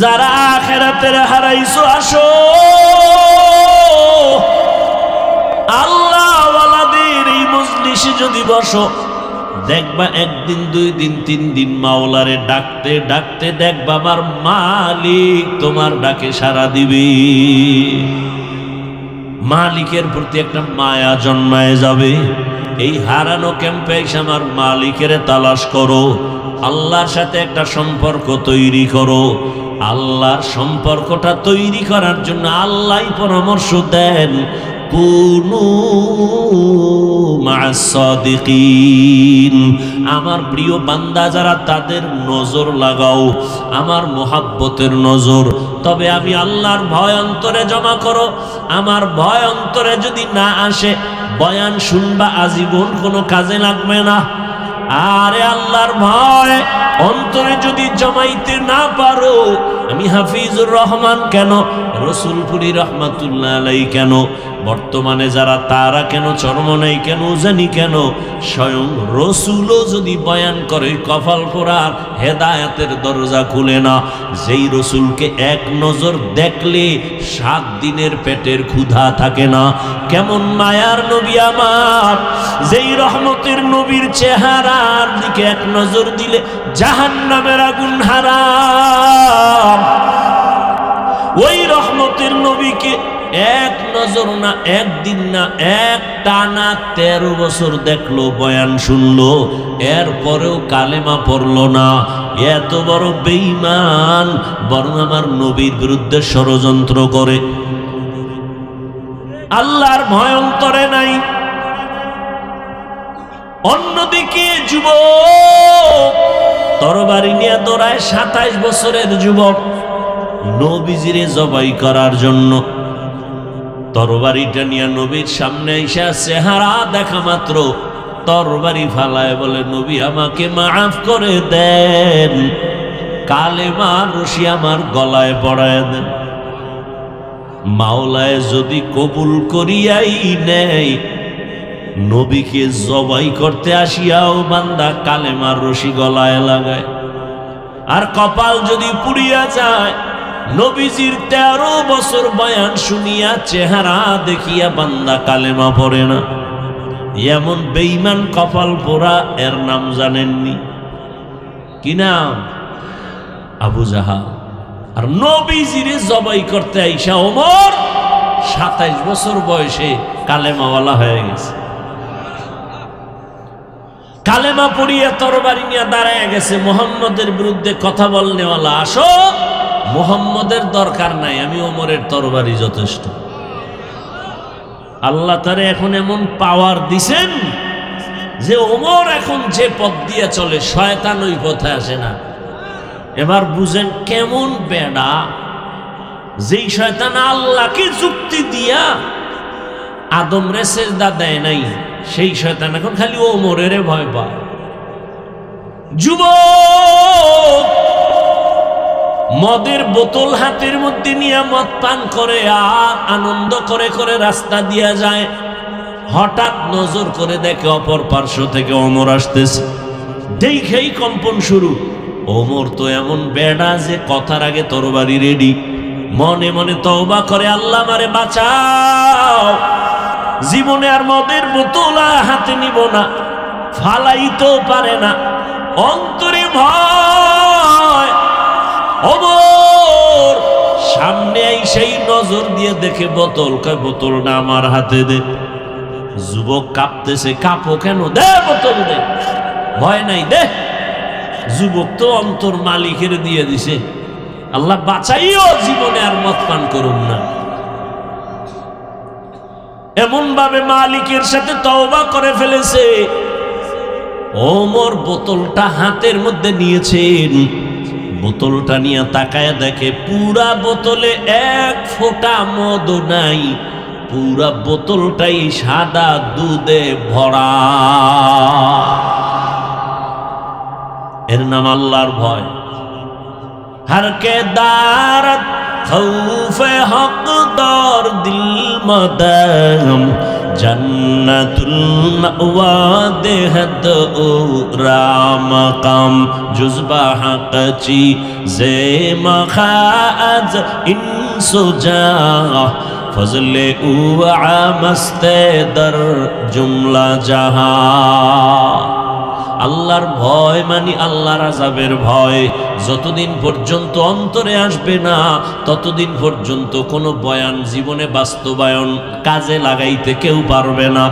যারা আখিরাতের হারাইছো, আসো আল্লাহওয়ালাদের এই মজলিসে যদি বসো, দেখবা একদিন, দুই দিন, তিন দিন মাওলারে ডাকতে ডাকতে দেখবা আমার মালিক তোমার ডাকে সাড়া দিবে। মালিকের প্রতি একটা মায়া জন্মায় যাবে। এই হারানো ক্যাম্পে এসে আমার মালিকের তালাশ করো, আল্লাহর সাথে একটা সম্পর্ক তৈরি করো। আল্লাহর সম্পর্কটা তৈরি করার জন্য আল্লাহই পরামর্শ দেন, কুনু মা'আস সাদিকিন। আমার প্রিয় বান্দা যারা, তাদের নজর লাগাও আমার মোহাব্বতের নজর। তবে আমি আল্লাহর ভয় অন্তরে জমা করো। আমার ভয় অন্তরে যদি না আসে, বয়ান শুনবা আজীবন কোনো কাজে লাগবে না। আরে আল্লাহর ভয় অন্তরে যদি জমাইতে না পারো, আমি হাফিজুর রহমান কেন, রসুলপুরি রহমাতুল্লাহ আলাইহি কেন, বর্তমানে যারা তারা কেন, চরমনাই কেন, জানি কেন, স্বয়ং রসুলও যদি বয়ান করে কপাল পোড়ার হেদায়েতের দরজা খুলে না। যেই রসুলকে এক নজর দেখলে 7 দিনের পেটের ক্ষুধা থাকে না, কেমন মায়ার নবী আমার, যেই রহমতের নবীর চেহারার দিকে এক নজর দিলে জাহান্নামের আগুন হারাম। ওই রহমতের নবীকে এক নজর না, একদিন না, এক টানা 13 বছর দেখলো, বয়ান শুনলো, এরপরেও কালেমা পড়লো না। এত বড় বেঈমান, বরং আমার নবীর বিরুদ্ধে ষড়যন্ত্র করে। আল্লাহর ভয় অন্তরে নাই। অন্যদিকে যুবক তরবারি নিয়ে দৌড়ায়, 27 বছরের যুবক নবীজিরে জবাই করার জন্য। তরবারিটা নিয়ে নবীর সামনে এসে চেহারা দেখা মাত্র তরবারি ফালায় বলে, নবী আমাকে মাফ করে দেন, কালেমার রশি আমার গলায় পড়ায় দেন। মাওলায় যদি কবুল করিয়াই নেয়, নবীকে জবাই করতে আসিয়াও বান্দা কালেমার রশি গলায় লাগায়। আর কপাল যদি পুড়িয়া যায়, নবীজির 13 বছর বয়ান শুনিয়া চেহারা দেখিয়া বান্দা কালেমা পড়ে না। এমন বেঈমান কপাল পোড়া, এর নাম জানেননি? কি নাম? আবু জাহাল। আর নবীজিরে জবাই করতে আইসা ওমর 27 বছর বয়সে কালেমাওয়ালা হয়ে গেছে। কালেমা পড়িয়া তরবারি নিয়ে দাঁড়ায় গেছে, মুহাম্মদের বিরুদ্ধে কথা বলনেওয়ালা, আসো, মুহাম্মদের দরকার নাই, আমি ওমরের তরবারি যথেষ্ট। আল্লাহ তারে এখন এমন পাওয়ার দিছেন যে ওমর এখন যে পথ দিয়ে চলে, শয়তান ওই পথে আসে না। এবার বুঝেন কেমন বেড়া, যেই শয়তান আল্লাহকে যুক্তি দিয়া আদমরে সেজদা দেয় নাই, সেই শয়তান এখন খালি ওমরের ভয় পায়। যুবক মদের বোতল হাতের মধ্যে নিয়ে মদ পান করে আর আনন্দ করে করে রাস্তা দিয়া যায়। হঠাৎ নজর করে দেখে অপর পার্শ্ব থেকে ওমর আসতেছে, দেখেই কম্পন শুরু। ওমর তো এমন বেড়া যে কথার আগে তরবারি রেডি। মনে মনে তওবা করে, আল্লাহ আমারে বাঁচাও, জীবনে আর মদের বোতল হাতে নিব না, ফালাইতেও পারে না, অন্তরে ভয়। ওমর সামনে সেই নজর দিয়ে দেখে বোতল, কয় বোতলটা আমার হাতে দে। যুবক কাঁপতেছে, কাঁপো কেন, দে বোতল দে, ভয় নাই, দে। যুবক তো অন্তর মালিকের দিয়ে দিছে, আল্লাহ বাঁচাইও, জীবনে আর মদ পান করুন না। এমন ভাবে মালিকের সাথে তওবা করে ফেলেছে। ওমর বোতলটা হাতের মধ্যে নিয়েছেন, বোতলটা নিয়ে তাকায় দেখে পুরা বোতলে 1 ফোঁটা মদ নাই, পুরা বোতলটাই সাদা দুধে ভরা। এর নাম আল্লাহর ভয়। हर के दारत खौफे हक दौर दिल मदम जन्नतुल मअवा देहद राम कम जुज़बा हक़ची ज़े मखाज इंसुजा फजले उआ मस्ते दर जुमला जहां। আল্লাহর ভয় মানে আল্লাহর আযাবের ভয়। যতদিন পর্যন্ত অন্তরে আসবে না, ততদিন পর্যন্ত কোনো বয়ান জীবনে বাস্তবায়ন কাজে লাগাইতে কেউ পারবে না।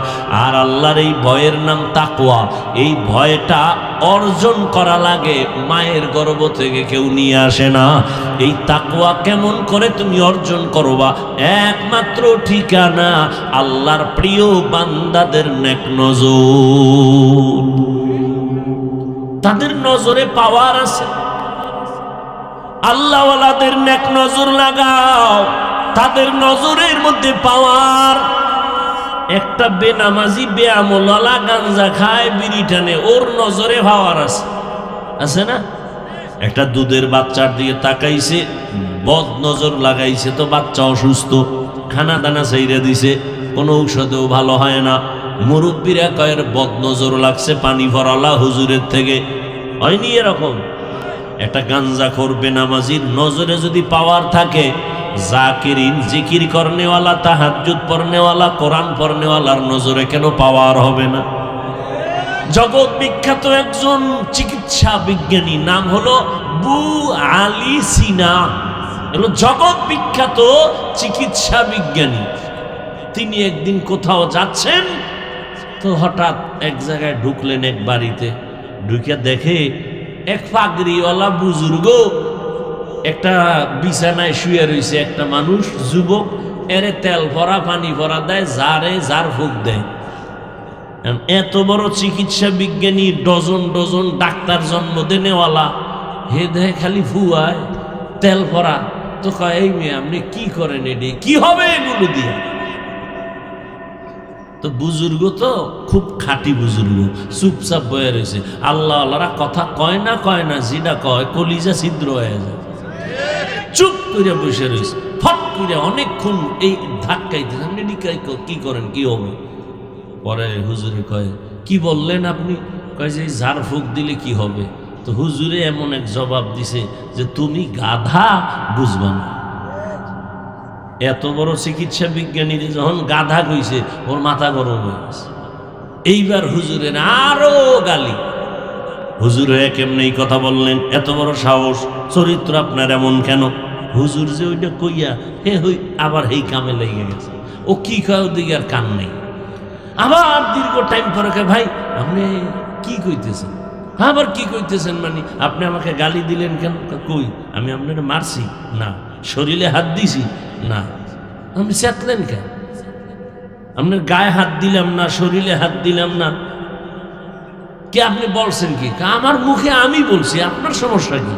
আর আল্লাহর এই ভয়ের নাম তাকওয়া। এই ভয়টা অর্জন করা লাগে, মায়ের গর্ভ থেকে কেউ নিয়ে আসে না। এই তাকওয়া কেমন করে তুমি অর্জন করবা? একমাত্র ঠিকানা আল্লাহর প্রিয় বান্দাদের নেক নজর। তাদের নজরে পাওয়ার আছে। আল্লাহওয়ালাদের নেক নজর লাগাও, তাদের নজরের মধ্যে পাওয়ার। একটা বেনামাজি বেআমলালা গাঞ্জা খায় বিড়ি টানে, ওর নজরে পাওয়ার আছে না? একটা দুধের বাচ্চার দিকে তাকাইছে, বদ নজর লাগাইছে, তো বাচ্চা অসুস্থ, খানা দানা চাইরে দিছে, কোনো ঔষধেও ভালো হয় না। মুরব্বীরা কয়ের বদ নজর লাগছে পানি ভরালা হুজুরের থেকে, হয়নি এরকম? একটা গাঞ্জাখোর বেনামাজির নজরে যদি পাওয়ার থাকে, জাকিরিন জিকির করনেওয়ালা, তাহাজ্জুদ পড়নেওয়ালা, কোরআন পড়নেওয়ালার নজরে কেন পাওয়ার হবে না? জগৎ বিখ্যাত একজন চিকিৎসা বিজ্ঞানী, নাম হলো বু আলী সিনা, হলো জগৎ বিখ্যাত চিকিৎসা বিজ্ঞানী। তিনি একদিন কোথাও যাচ্ছেন, তো হঠাৎ এক জায়গায় ঢুকলেন, এক বাড়িতে ঢুকে দেখে এক পাগড়িওয়ালা বুজুর্গ একটা বিছানায় শুয়ে রয়েছে, একটা মানুষ যুবক, এরে তেল ভরা পানি ভরা দেয়, যারে যার ফুক দেয়। এত বড় চিকিৎসা বিজ্ঞানী, ডজন ডজন ডাক্তার জন্ম দেনেওয়ালা, হে দেয় খালি ফুয়ায় তেল ভরা। তো কয়, এই মেয়ে আপনি কি করেন, এটি কি হবে এগুলো দিয়ে? তো বুজুর্গ তো খুব খাঁটি বুজুর্গ, চুপচাপ বয়ে রয়েছে। আল্লাহ আল্লাহরা কথা কয় না, যেটা কয় কলিজা ছিদ্র হয়ে যায়, চুপ করে বসে রয়েছে। ফট করে অনেকক্ষণ এই ধাক্কাইতে, আপনি কি করেন, কি হবে? পরে হুজুরে কয়, কি বললেন আপনি? কয় যে ঝাড় ফুঁক দিলে কি হবে? তো হুজুরে এমন এক জবাব দিছে যে তুমি গাধা, বুঝবা না। এত বড় চিকিৎসা বিজ্ঞানী যখন গাধা কইছে, ওর মাথা গরম হয়ে গেছে। এইবার হুজুরের আরো গালি। হুজুর হয়ে কেমনে এই কথা বললেন? এত বড় সাহস, চরিত্র আপনার এমন কেন? হুজুর যে ওইটা কইয়া হে হই আবার এই কামে লেগে গেছে, ও কি কয় ওদিকে আর কান নেই। আবার দীর্ঘ টাইম পরে ভাই আপনি কি কইতেছেন? আবার কি কইতেছেন মানে? আপনি আমাকে গালি দিলেন কেন? কই আমি আপনার মারছি না, শরীরে হাত দিছি না। আপনি চেতলেন কেন? আপনার গায়ে হাত দিলাম না, শরীরে হাত দিলাম না, কে আপনি বলছেন কি? আমার মুখে আমি বলছি, আপনার সমস্যা কি?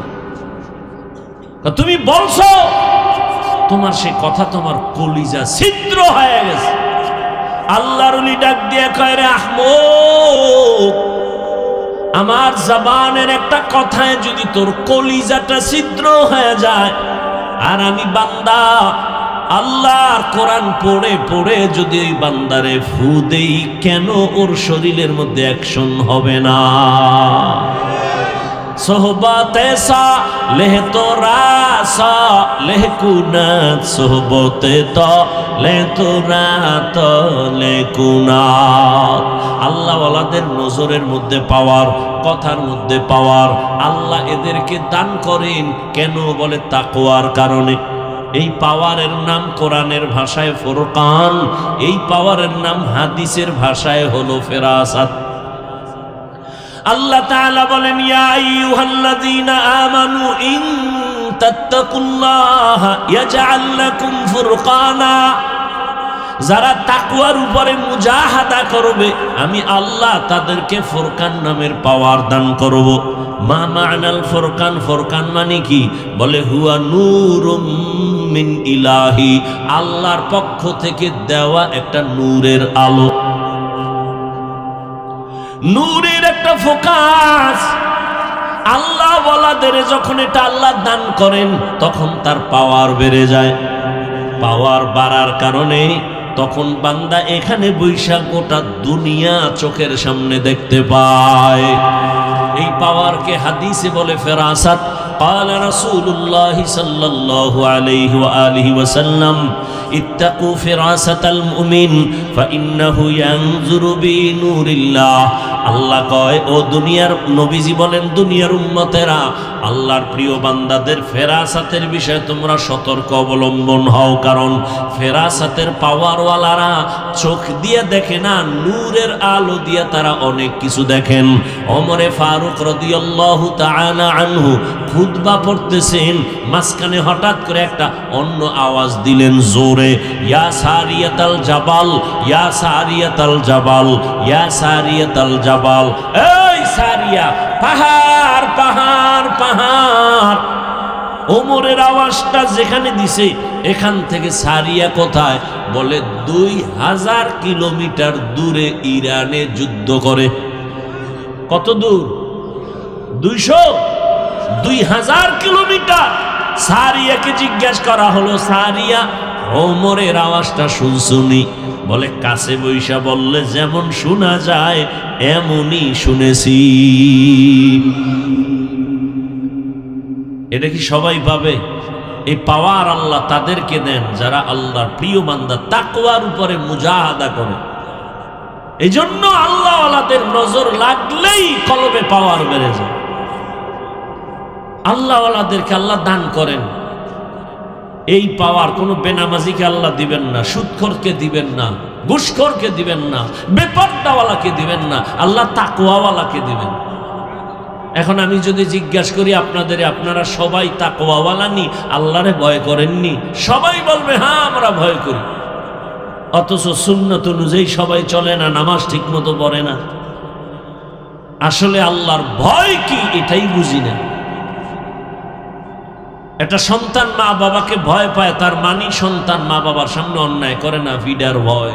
তুমি বলছো, তোমার সে কথা তোমার কলিজা ছিদ্র হয়ে গেছে। আল্লাহর ওলি ডাক দিয়ে কয়, রে আহমদ, আমার জবানের একটা কথায় যদি তোর কলিজাটা ছিদ্র হয়ে যায়, আর আমি বান্দা আল্লাহর কোরআন পড়ে পড়ে যদি ওই বান্দারে ফু দেই, কেন ওর শরীরের মধ্যে অ্যাকশন হবে না? সোহবতে সা লেহ তোরা সা লেহ কুনাত, সোহবতে তো লে তোরা তো লে কুনাত। আল্লাহ ওয়ালাদের নজরের মধ্যে পাওয়ার, কথার মধ্যে পাওয়ার আল্লাহ এদেরকে দান করেন কেন? বলে তাকওয়ার কারণে। এই পাওয়ারের নাম কোরআনের ভাষায় ফুরকান, এই পাওয়ারের নাম হাদিসের ভাষায় হলো ফেরাসাত। আল্লাহ তাআলা বলেন, ইয়া আইয়ুহাল্লাযীনা আমানু ইন তাত্তাকুল্লাহা ইয়াজআল লাকুম ফুরকানা। যারা তাকওয়ার উপরে মুজাহাদা করবে, আমি আল্লাহ তাদেরকে ফুরকান নামের পাওয়ার দান করব। মা মা'নাল ফুরকান? ফুরকান মানে কি? বলে হুয়া নূরুম মিন ইলাহি, আল্লাহর পক্ষ থেকে দেওয়া একটা নূরের আলো, নূরের একটা ফোকাস। আল্লাহ ওয়ালাদের যখন এটা আল্লাহ দান করেন, তখন তার পাওয়ার বেড়ে যায়। পাওয়ার বাড়ার কারণে তখন বান্দা এখানে বৈশা গোটা দুনিয়া চোখের সামনে দেখতে পায়। এই পাওয়ারকে হাদিসে বলে ফেরাসাত। قال رسول الله صلى الله عليه وآله وسلم اتقوا فراسة المؤمن فإنه ينظر بنور الله। আল্লাহ কয়, ও দুনিয়ার নবীজি বলেন, দুনিয়ার উম্মতেরা, আল্লাহর প্রিয় বান্দাদের ফেরাসাতের বিষয়ে তোমরা সতর্ক অবলম্বন হও। কারণ ফেরাসাতের পাওয়ারওয়ালারা চোখ দিয়ে দেখে না, নূরের আলো দিয়ে তারা অনেক কিছু দেখেন। ওমরে ফারুক রাদিয়াল্লাহু তাআলা আনহু খুতবা পড়তেছেন, মাঝখানে হঠাৎ করে একটা অন্য আওয়াজ দিলেন জোরে, ইয়া সারিয়াতাল জাবাল, ইয়া সারিয়াতাল জাবাল, ইয়া সারিয়াতাল জাবাল। এই সারিয়া, পাহাড় পাহাড় পাহাড়। ওমরের আওয়াজটা যেখানে দিছে এখান থেকে সারিয়া কোথায়? বলে 2000 কিলোমিটার দূরে ইরানে যুদ্ধ করে। কত দূর? 2000 কিলোমিটার। সারিয়াকে জিজ্ঞাসা করা হলো, সারিয়া ওমরের আওয়াজটা শুনছুনি? বলে কাছে বৈশা বললে যেমন শোনা যায় এমনই শুনেছি। এটা কি সবাই পাবে? এই পাওয়ার আল্লাহ তাদেরকে দেন যারা আল্লাহর প্রিয় বান্দা, তাকওয়ার উপরে মুজাহাদা করে। এই জন্য আল্লাহওয়ালাদের নজর লাগলেই কলবে পাওয়ার বেড়ে যায়। আল্লাহওয়ালাদেরকে আল্লাহ দান করেন। এই পাওয়ার কোনো বেনামাজিকে আল্লাহ দিবেন না, সুদখোরকে দিবেন না, ঘুষখোরকে দিবেন না, বেপরদাওয়ালাকে দিবেন না, আল্লাহ তাকওয়াওয়ালাকে দিবেন। এখন আমি যদি জিজ্ঞাসা করি আপনাদের, আপনারা সবাই তাকওয়াওয়ালা নি, আল্লাহরে ভয় করেননি? সবাই বলবে হ্যাঁ আমরা ভয় করি। অথচ সুন্নত অনুযায়ী সবাই চলে না, নামাজ ঠিক মতো পড়ে না। আসলে আল্লাহর ভয় কি এটাই বুঝি না। একটা সন্তান মা বাবাকে ভয় পায়, তার মানি সন্তান মা বাবার সামনে অন্যায় করে না, ভিডার ভয়।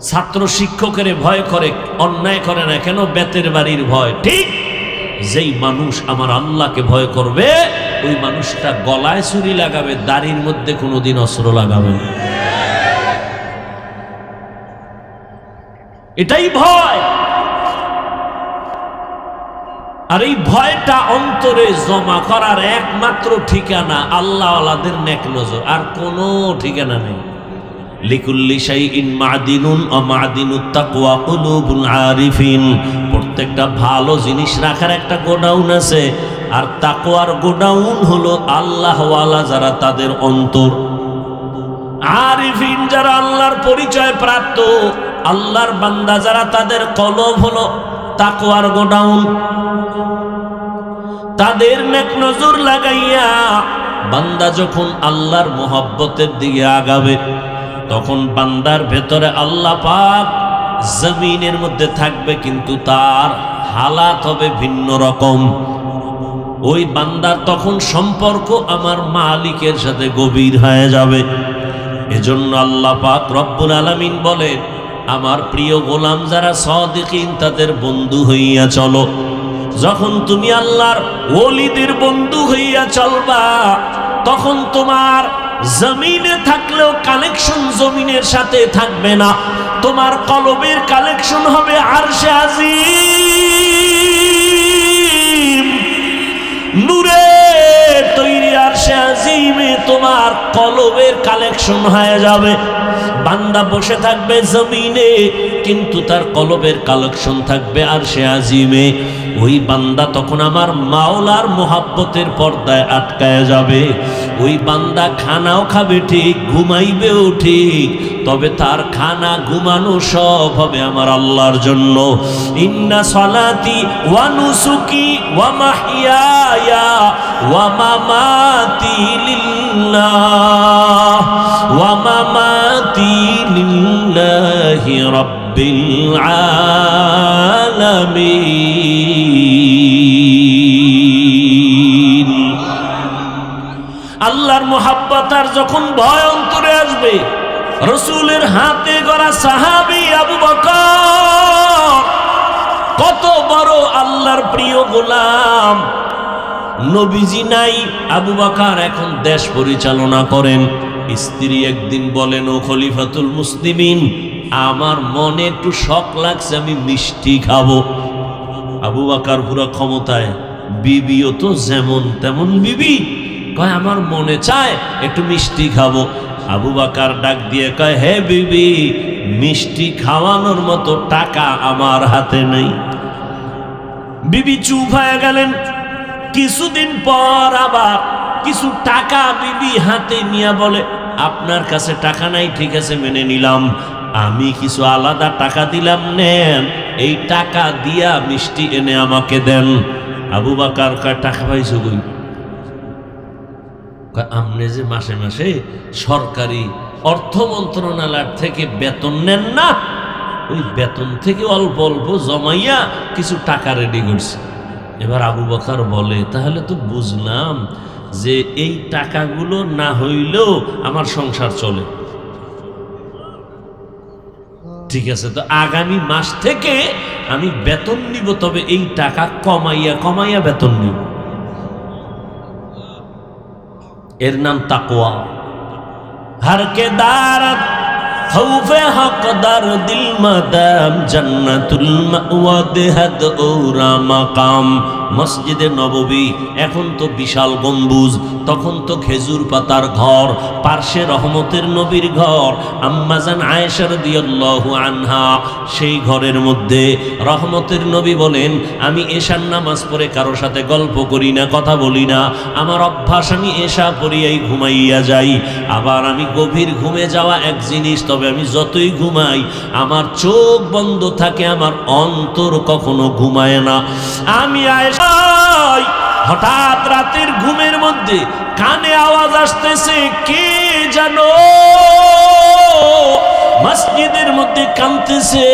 ছাত্র শিক্ষকের ভয় করে, অন্যায় করে না কেন? বেতের বাড়ির ভয়। ঠিক যেই মানুষ আমার আল্লাহকে ভয় করবে ওই মানুষটা গলায় ছুরি লাগাবে, দাড়ির মধ্যে কোনোদিন অস্ত্র লাগাবে না। এটাই ভয়। আর এই ভয়টা অন্তরে জমা করার একমাত্র ঠিকানা আল্লাহওয়ালাদের নেক নজর, আর কোনো ঠিকানা নেই। লিকুল্লি শাইইন মাদিনুন ওয়া মাদিনুত তাকওয়া কুলুবুল আরিফিন। প্রত্যেকটা ভালো জিনিস রাখার একটা গোডাউন আছে, আর তাকওয়ার গোডাউন হলো আল্লাহওয়ালা যারা, তাদের অন্তর। আরিফিন যারা আল্লাহর পরিচয় প্রাপ্ত, আল্লাহর বান্দা যারা, তাদের কলব হলো তাকওয়ার গোডাউন। তাদের নেক নজর লাগাইয়া বান্দা যখন আল্লাহর মোহাব্বতের দিকে আগাবে, তখন বান্দার ভেতরে আল্লাহ পাক জমিনের মধ্যে থাকবে, কিন্তু তার হালাত হবে ভিন্ন রকম। ওই বান্দার তখন সম্পর্ক আমার মালিকের সাথে গভীর হয়ে যাবে। এজন্য আল্লাহ পাক রব্বুল আলামিন বলেন, আমার প্রিয় গোলাম যারা সাদিকিন তাদের বন্ধু হইয়া চলো। যখন তুমি আল্লাহর ওলিদের বন্ধু হইয়া চলবা, তখন তোমার জমিনে থাকলেও কালেকশন জমিনের সাথে থাকবে না, তোমার কলবের কালেকশন হবে আরশে আজিম। নূরে তৈরি আরশে আজিমে তোমার কলবের কালেকশন হয়ে যাবে। বান্দা বসে থাকবে জমিনে, কিন্তু তার কলবের কালেকশন থাকবে আরশে আজিমে। ওই বান্দা তখন আমার মাওলার মোহাব্বতের পর্দায় আটকায় যাবে। ওই বান্দা খানাও খাবে ঠিক, ঘুমাইবেও ঠিক, তবে তার খানা ঘুমানো সব হবে আমার আল্লাহর জন্য। ইন্না সালাতি ওয়া নুসুকি ওয়া মাহইয়ায়া ওয়া মামাতি লিল্লাহ ওয়া মামাতি লিল্লাহি রাব্বিল আলামিন। আল্লাহর মোহাব্বত আর যখন ভয় অন্তরে আসবে, রসুলের হাতে গড়া সাহাবী আবু বকর কত বড় আল্লাহর প্রিয় গোলাম। নবীজি নাই, আবু বকর এখন দেশ পরিচালনা করেন। স্ত্রী একদিন বলেন, ও খলিফাতুল মুসলিমিন, আমার মনে একটু শখ লাগছে, আমি মিষ্টি খাবো। আবু বকর পুরো ক্ষমতায়, বিবিও তো যেমন তেমন বিবি, কয় আমার মনে চায় একটু মিষ্টি খাবো। আবু বকর ডাক দিয়ে কয়, হে বিবি, মিষ্টি খাওয়ানোর মতো টাকা আমার হাতে নেই। বিবি চুপ হয়ে গেলেন। কিছুদিন পর আবার কিছু টাকা বিবি হাতে নিয়ে বলে, আপনার কাছে টাকা নাই, ঠিক আছে মেনে নিলাম, আমি কিছু আলাদা টাকা দিলাম, নেন, এই টাকা দিয়া মিষ্টি এনে আমাকে দেন। আবু বকর কয়, টাকা পাইছো কই? আপনি যে মাসে মাসে সরকারি অর্থ মন্ত্রণালয় থেকে বেতন নেন না, ওই বেতন থেকে অল্প অল্প জমাইয়া কিছু টাকা রেডি করছে। এবার আবু বকর বলে, তাহলে তো বুঝলাম যে এই টাকাগুলো না হইলেও আমার সংসার চলে। ঠিক আছে, তো আগামী মাস থেকে আমি বেতন নিব, তবে এই টাকা কমাইয়া কমাইয়া বেতন নিব। এর নাম তাকওয়া। हर के दारत खौफे हकदार दिल मदाम जन्नतुल मावा देहद ओरा मकाम। মসজিদে নববী এখন তো বিশাল গম্বুজ, তখন তো খেজুর পাতার ঘর, পার্শ্বে রহমতের নবীর ঘর আম্মাজান আয়েশা রাদিয়াল্লাহু আনহা। সেই ঘরের মধ্যে রহমতের নবী বলেন, আমি এশার নামাজ পড়ে কারো সাথে গল্প করি না, কথা বলি না। আমার অভ্যাস, আমি এশা পড়িয়াই ঘুমাইয়া যাই। আবার আমি গভীর ঘুমে যাওয়া এক জিনিস, তবে আমি যতই ঘুমাই আমার চোখ বন্ধ থাকে, আমার অন্তর কখনো ঘুমায় না। আমি হঠাৎ রাতের ঘুমের মধ্যে কানে আওয়াজ আসতেছে, কে জানো মসজিদের মধ্যে কাঁদতেছে,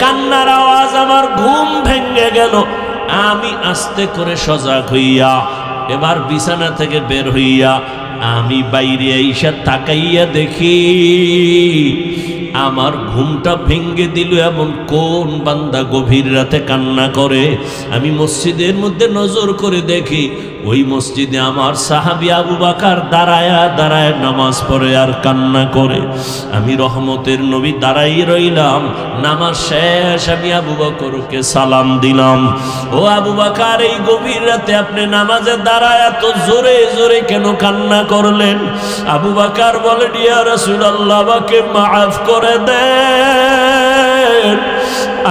কান্নার আওয়াজ, আমার ঘুম ভেঙে গেল। আমি আস্তে করে সজাগ হইয়া এবার বিছানা থেকে বের হইয়া আমি বাইরে আইসা তাকাইয়া দেখি আমার ঘুমটা ভেঙ্গে দিল এমন কোন বান্দা গভীর রাতে কান্না করে। আমি মসজিদের মধ্যে নজর করে দেখি ওই মসজিদে আমার সাহাবী আবু বকর দাঁড়ায়া দাঁড়ায় নামাজ পড়ে আর কান্না করে। আমি রহমতের নবী দাঁড়াই রইলাম। নামাজ শেষ, আমি আবু বকরকে সালাম দিলাম, ও আবু বকর, এই গভীর রাতে আপনি নামাজে দাঁড়ায় এত জোরে জোরে কেন কান্না করলেন? আবু বকর বলেন, ইয়া রাসূলুল্লাহ, আমাকে মাফ করে দেন,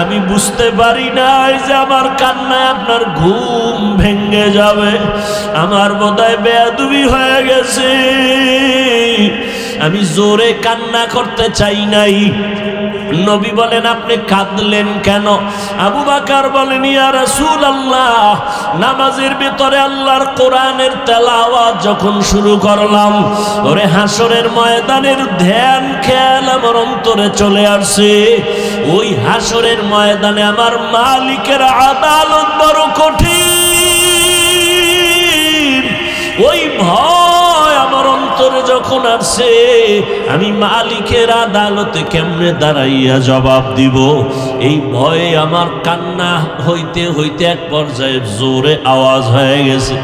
আমি বুঝতে পারি নাই যে আমার কান্নায় আপনার ঘুম ভেঙে যাবে, আমার বোধহয় বেয়াদবি হয়ে গেছে, আমি জোরে কান্না করতে চাই নাই। নবী বলেন, আপনি কাঁদলেন কেন? আবু বকর বলেন, ইয়া রাসূলুল্লাহ, নামাজের ভিতরে আল্লাহর কোরআনের তেলাওয়াত যখন শুরু করলাম, ওরে হাসরের ময়দানের ধ্যান খেয়াল আমার অন্তরে চলে আসছে। ওই হাসরের ময়দানে আমার মালিকের আদালত বড় কঠিন। ওই ভয় আমার অন্তরে যখন আসছে, আমি মালিকের আদালতে কেমনে দাঁড়াইয়া জবাব দিব, এই ভয়ে আমার কান্না হইতে হইতে এক পর্যায়ে জোরে আওয়াজ হয়ে গেছে।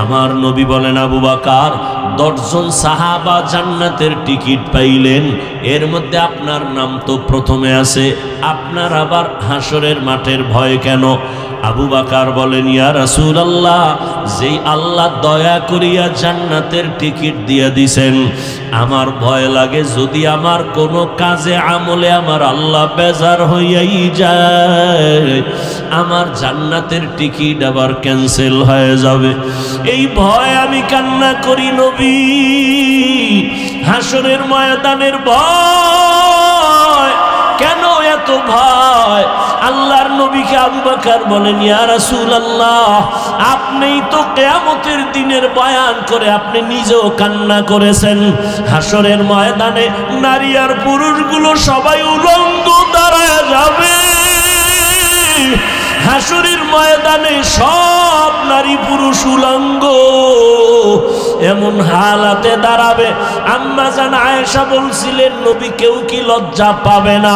আমার নবী বলেন, আবু বকর, 10 জন সাহাবা জান্নাতের টিকিট পাইলেন, এর মধ্যে আপনার নাম তো প্রথমে আছে, আপনার আবার হাসরের মাঠের ভয় কেন? আবু বকর বলেন, ইয়া রাসূলুল্লাহ, যেই আল্লাহ দয়া করিয়া জান্নাতের টিকিট দিয়া দিছেন, আমার ভয় লাগে যদি আমার কোনো কাজে আমলে আমার আল্লাহ বেজার হইয়াই যায়, আমার জান্নাতের টিকিট আবার ক্যান্সেল হয়ে যাবে। এই ভয় আমি কান্না করি নবী, হাসরের ময়দানের ভয়। কেন এত ভয়? আল্লাহর নবীকে আবু বকর বলেন, ইয়া রাসূলুল্লাহ, আপনিই তো কিয়ামতের দিনের বয়ান করে আপনি নিজেও কান্না করেছেন। হাসরের ময়দানে নারী আর পুরুষগুলো সবাই উলঙ্গ দাঁড়ায় যাবে। হাসরের ময়দানে সব নারী পুরুষ উলঙ্গ এমন হালাতে দাঁড়াবে। আম্মা জান আয়েশা বলছিলেন, নবী কেউ কি লজ্জা পাবে না?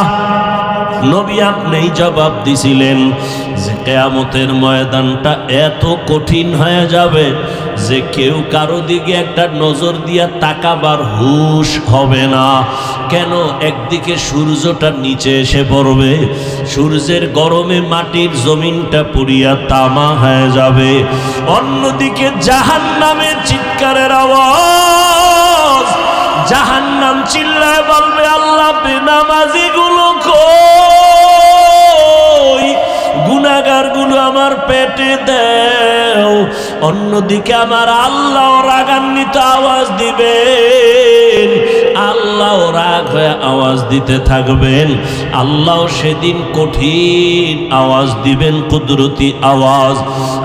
নবী আপনিই জবাব দিছিলেন যে কিয়ামতের ময়দানটা এত কঠিন হয়ে যাবে যে কেউ কারো দিকে একটা নজর দিয়া তাকাবার হুঁশ হবে না। কেন? একদিকে সূর্যটা নিচে এসে পড়বে, সূর্যের গরমে মাটির জমিনটা পুড়িয়া তামা হয়ে যাবে, অন্যদিকে জাহান্নামের চিৎকারের আওয়াজ, জাহান্নাম চিল্লায় বলবে, আল্লাহ বেনামাজি গুলো কই, গুনাহগার গুলো আমার পেটে দেও। অন্যদিকে আমার আল্লাহ রাগান্বিত আওয়াজ দিবেন, আল্লাহ রাগ হয়ে আওয়াজ দিতে থাকবেন। আল্লাহ সেদিন কঠিন আওয়াজ দিবেন, কুদরতি আওয়াজ।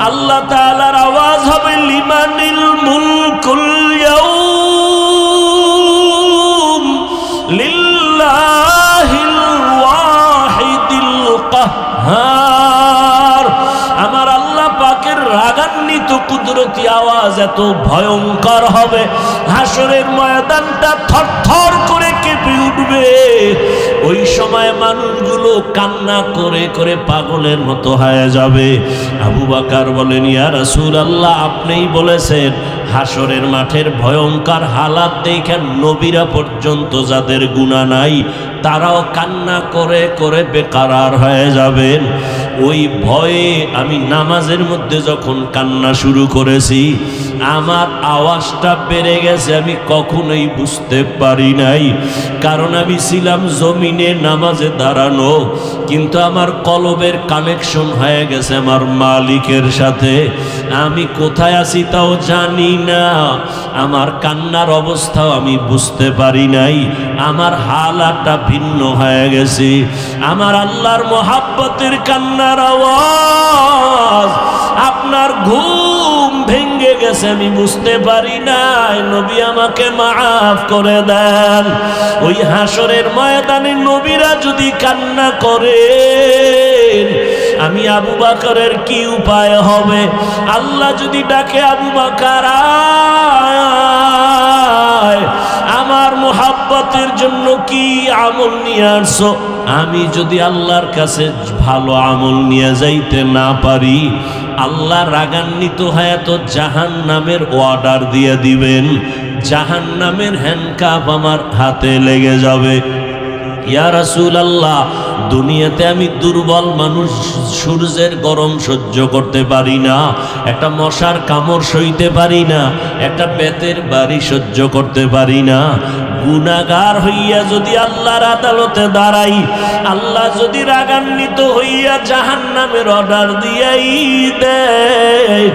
আল্লাহ তাআলার আওয়াজ হবে, লিমানিল মুলকুল ইয়াউম লিল্লাহিল ওয়াহিদিল কাহ্হার। আমার আল্লাহ পাক কুদরতি আওয়াজ এত ভয়ঙ্কর হবে, হাসরের ময়দানটা থরথর করে কেঁপে উঠবে। ওই সময় মানুষগুলো কান্না করে করে পাগলের মতো হয়ে যাবে। আবু বকর বলেন, ইয়া রাসূলুল্লাহ, আপনিই বলেছেন হাসরের মাঠের ভয়ঙ্কর হালাত দেখে নবীরা পর্যন্ত যাদের গুনাহ নাই তারাও কান্না করে করে বেকারার হয়ে যাবেন। ওই ভয়ে আমি নামাজের মধ্যে যখন কান্না শুরু করেছি, আমার আওয়াজটা বেড়ে গেছে, আমি কখনোই বুঝতে পারি নাই। কারণ আমি ছিলাম জমিনে নামাজে দাঁড়ানো, কিন্তু আমার কলবের কানেকশন হয়ে গেছে আমার মালিকের সাথে। আমি কোথায় আছি তাও জানি না, আমার কান্নার অবস্থাও আমি বুঝতে পারি নাই, আমার হালাতটা ভিন্ন হয়ে গেছে। আমার আল্লাহর মহাব্বতের কান্নার আওয়াজ, আপনার ঘুম ভেঙে গেছে, আমি বুঝতে পারি নাই। নবী আমাকে মাফ করে দেন। ওই হাসরের ময়দানে নবীরা যদি কান্না করে, আমি আবু বকরের কি উপায় হবে? আল্লাহ যদি ডাকে, আবু বকর আয়, আমার মুহাব্বতের জন্য কি আমল নিয়ে আসছো? আমি যদি আল্লাহর কাছে ভালো আমল নিয়ে যাইতে না পারি, আল্লাহ রাগান্বিত হয়ে তো জাহান্নামের অর্ডার দিয়ে দিবেন, জাহান্নামের হ্যান্ডকাপ আমার হাতে লেগে যাবে। ইয়া রাসূলুল্লাহ, দুনিয়াতে আমি দুর্বল মানুষ, সূর্যের গরম সহ্য করতে পারি না, একটা মশার কামড় সইতে পারি না, একটা বেতের বাড়ি সহ্য করতে পারি না। গুনাহগার হইয়া যদি আল্লাহর আদালতে দাঁড়াই, আল্লাহ যদি রাগান্বিত হইয়া জাহান্নামের অর্ডার দিয়াই দেয়,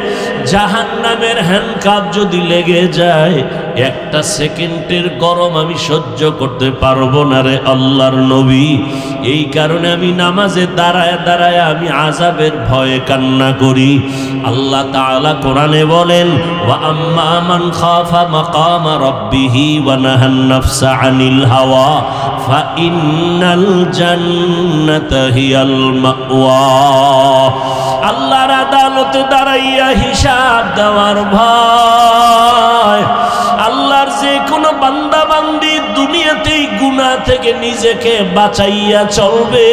জাহান্নামের হ্যান্ডকাপ যদি লেগে যায়, একটা সেকেন্ডের গরম আমি সহ্য করতে পারবো না রে আল্লাহর নবী। এই কারণে আমি নামাজে দাঁড়ায় দাঁড়ায় আমি আযাবের ভয়ে কান্না করি। আল্লাহ তাআলা কোরআনে বলেন, ওয়া আম্মা মান খাফা মাকামা রাব্বিহি ওয়া নাহান নাফসা আনিল হাওয়া ফা ইন্নাল জান্নাতা হিয়াল মাওয়া। আল্লাহর আদালতে দাঁড়াইয়া হিসাব দেওয়ার ভয়। আল্লাহর যে কোনো বান্দা বান্দি দুনিয়াতেই গুনাহ থেকে নিজেকে বাঁচাইয়া চলবে,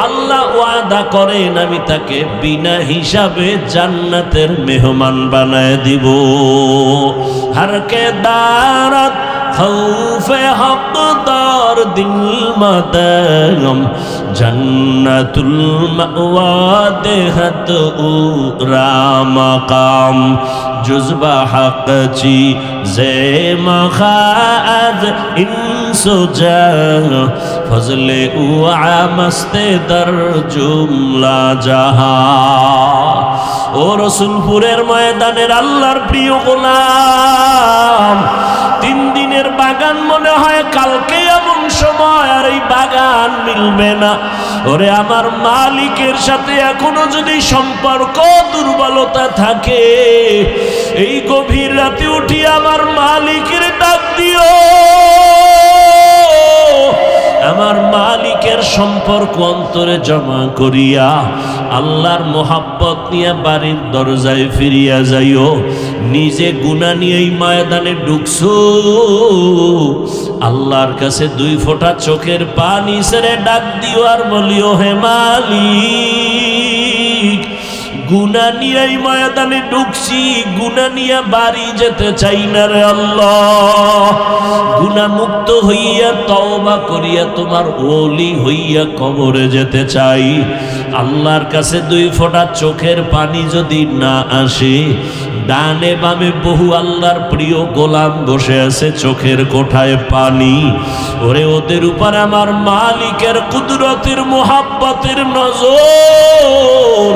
আল্লাহ ওয়াদা করেন আমি তাকে বিনা হিসাবে জান্নাতের মেহমান বানায় দিব। হারকে দারাত খৌফে হকদার দিল মাদাম জান্নাতুল মাওয়া দেহত উরা মাকাম জুজবা হক চি জে মখাদ ইনসুজা ফজলে উআ মস্তে দর জুমলা জাহা। ও রসুলপুরের ময়দানের আল্লাহর প্রিয় গোলাম, 3 দিনের বাগান মনে হয় কালকে এমন সময় আর এই বাগান মিলবে না। ওরে আমার মালিকের সাথে এখনো যদি সম্পর্ক দুর্বলতা থাকে, এই গভীর রাতে উঠি আমার মালিকের ডাক দিও। আমার মালিকের সম্পর্ক অন্তরে জমা করিয়া আল্লাহর মোহাব্বত নিয়ে বাড়ির দরজায় ফিরিয়া যাইও। নিজে গুনাহ নিয়ে এই ময়দানে ঢুকছো, আল্লাহর কাছে 2 ফোঁটা চোখের পানি ছেড়ে ডাক দিও আর বলিও, হে মালিক, গুনাহ নিয়ে এই ময়দানে ঢুকছি, গুনাহ নিয়ে বাড়ি যেতে চাই না রে আল্লাহ। গুনাহ মুক্ত হইয়া তওবা করিয়া তোমার ওলি হইয়া কবরে যেতে চাই। আল্লাহর কাছে 2 ফোঁটা চোখের পানি যদি না আসে, ডানে বামে বহু আল্লাহর প্রিয় গোলাম বসে আছে চোখের কোঠায় পানি। ওরে ওদের উপর আমার মালিকের কুদরতের মোহাব্বতের নজর।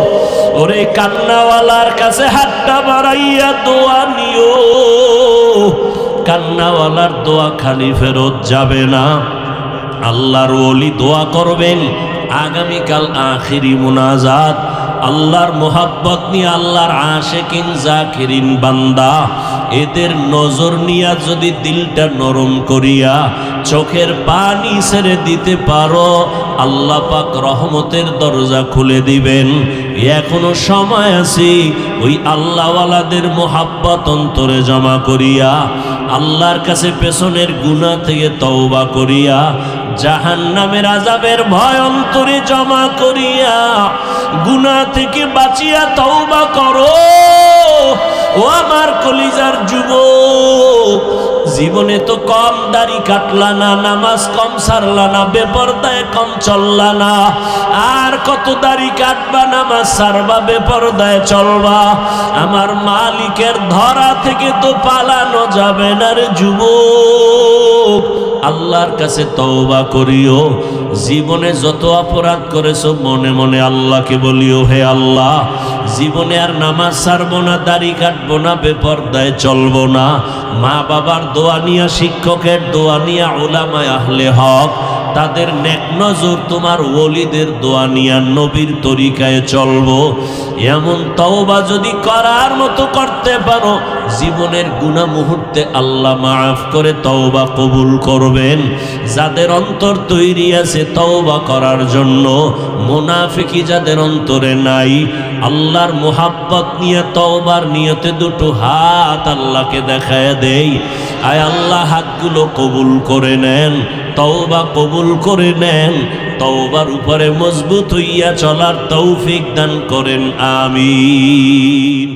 ওরে কান্নাওয়ালার কাছে হাতটা বাড়াইয়া দোয়া নিও। কান্নাওয়ালার দোয়া খালি ফেরত যাবে না। আল্লাহর ওলি দোয়া করবেন, আগামীকাল আখিরি মুনাজাত। আল্লাহর মোহাব্বত নিয়ে আল্লাহর আশিকিন জাকিরিন বান্দা, এদের নজর নিয়া যদি দিলটা নরম করিয়া চোখের পানি ছেড়ে দিতে পারো, আল্লাহ পাক রহমতের দরজা খুলে দিবেন। এখনো সময় আছে, ওই আল্লাহওয়ালাদের মোহাব্বত অন্তরে জমা করিয়া, আল্লাহর কাছে পেছনের গুনাহ থেকে তওবা করিয়া, জাহান্নামের আযাবের ভয় অন্তরে জমা করিয়া, গুনাহ থেকে বাঁচিয়া তওবা করো। ও আমার কলিজার যুবক, জীবনে তো কম দাড়ি কাটলা না, নামাজ কম সারলা না, বেপরদায় কম চললা না, আর কত দাড়ি কাটবা, নামাজ সারবা, বেপরদায় চলবা। আমার মালিকের ধরা থেকে তো পালানো যাবে না রে যুবক। আল্লাহর কাছে তওবা করিও। জীবনে যত অপরাধ করেছো মনে মনে আল্লাহকে বলিও, হে আল্লাহ, জীবনে আর নামাজ ছাড়বো না, দাড়ি কাটবো না, বেপরদায় চলবো না। মা বাবার দোয়া নিয়া, শিক্ষকের দোয়া নিয়া, উলামায়ে আহলে হক তাদের নেক নজর, তোমার ওলিদের দোয়া নিয়া নবীর তরিকায় চলবো। এমন তওবা যদি করার মতো করতে পারো, জীবনের গুনাহ মুহূর্তে আল্লাহ মাফ করে তওবা কবুল করবেন। যাদের অন্তর তৈরি আছে তওবা করার জন্য, মুনাফিকি যাদের অন্তরে নাই, আল্লাহর মোহাব্বত নিয়ে তওবার নিয়তে দুটো হাত আল্লাহকে দেখায় দেই। আয় আল্লাহ, হাতগুলো কবুল করে নেন, তওবা কবুল করে নেন, তওবার উপরে মজবুত হইয়া চলার তৌফিক দান করেন, আমিন।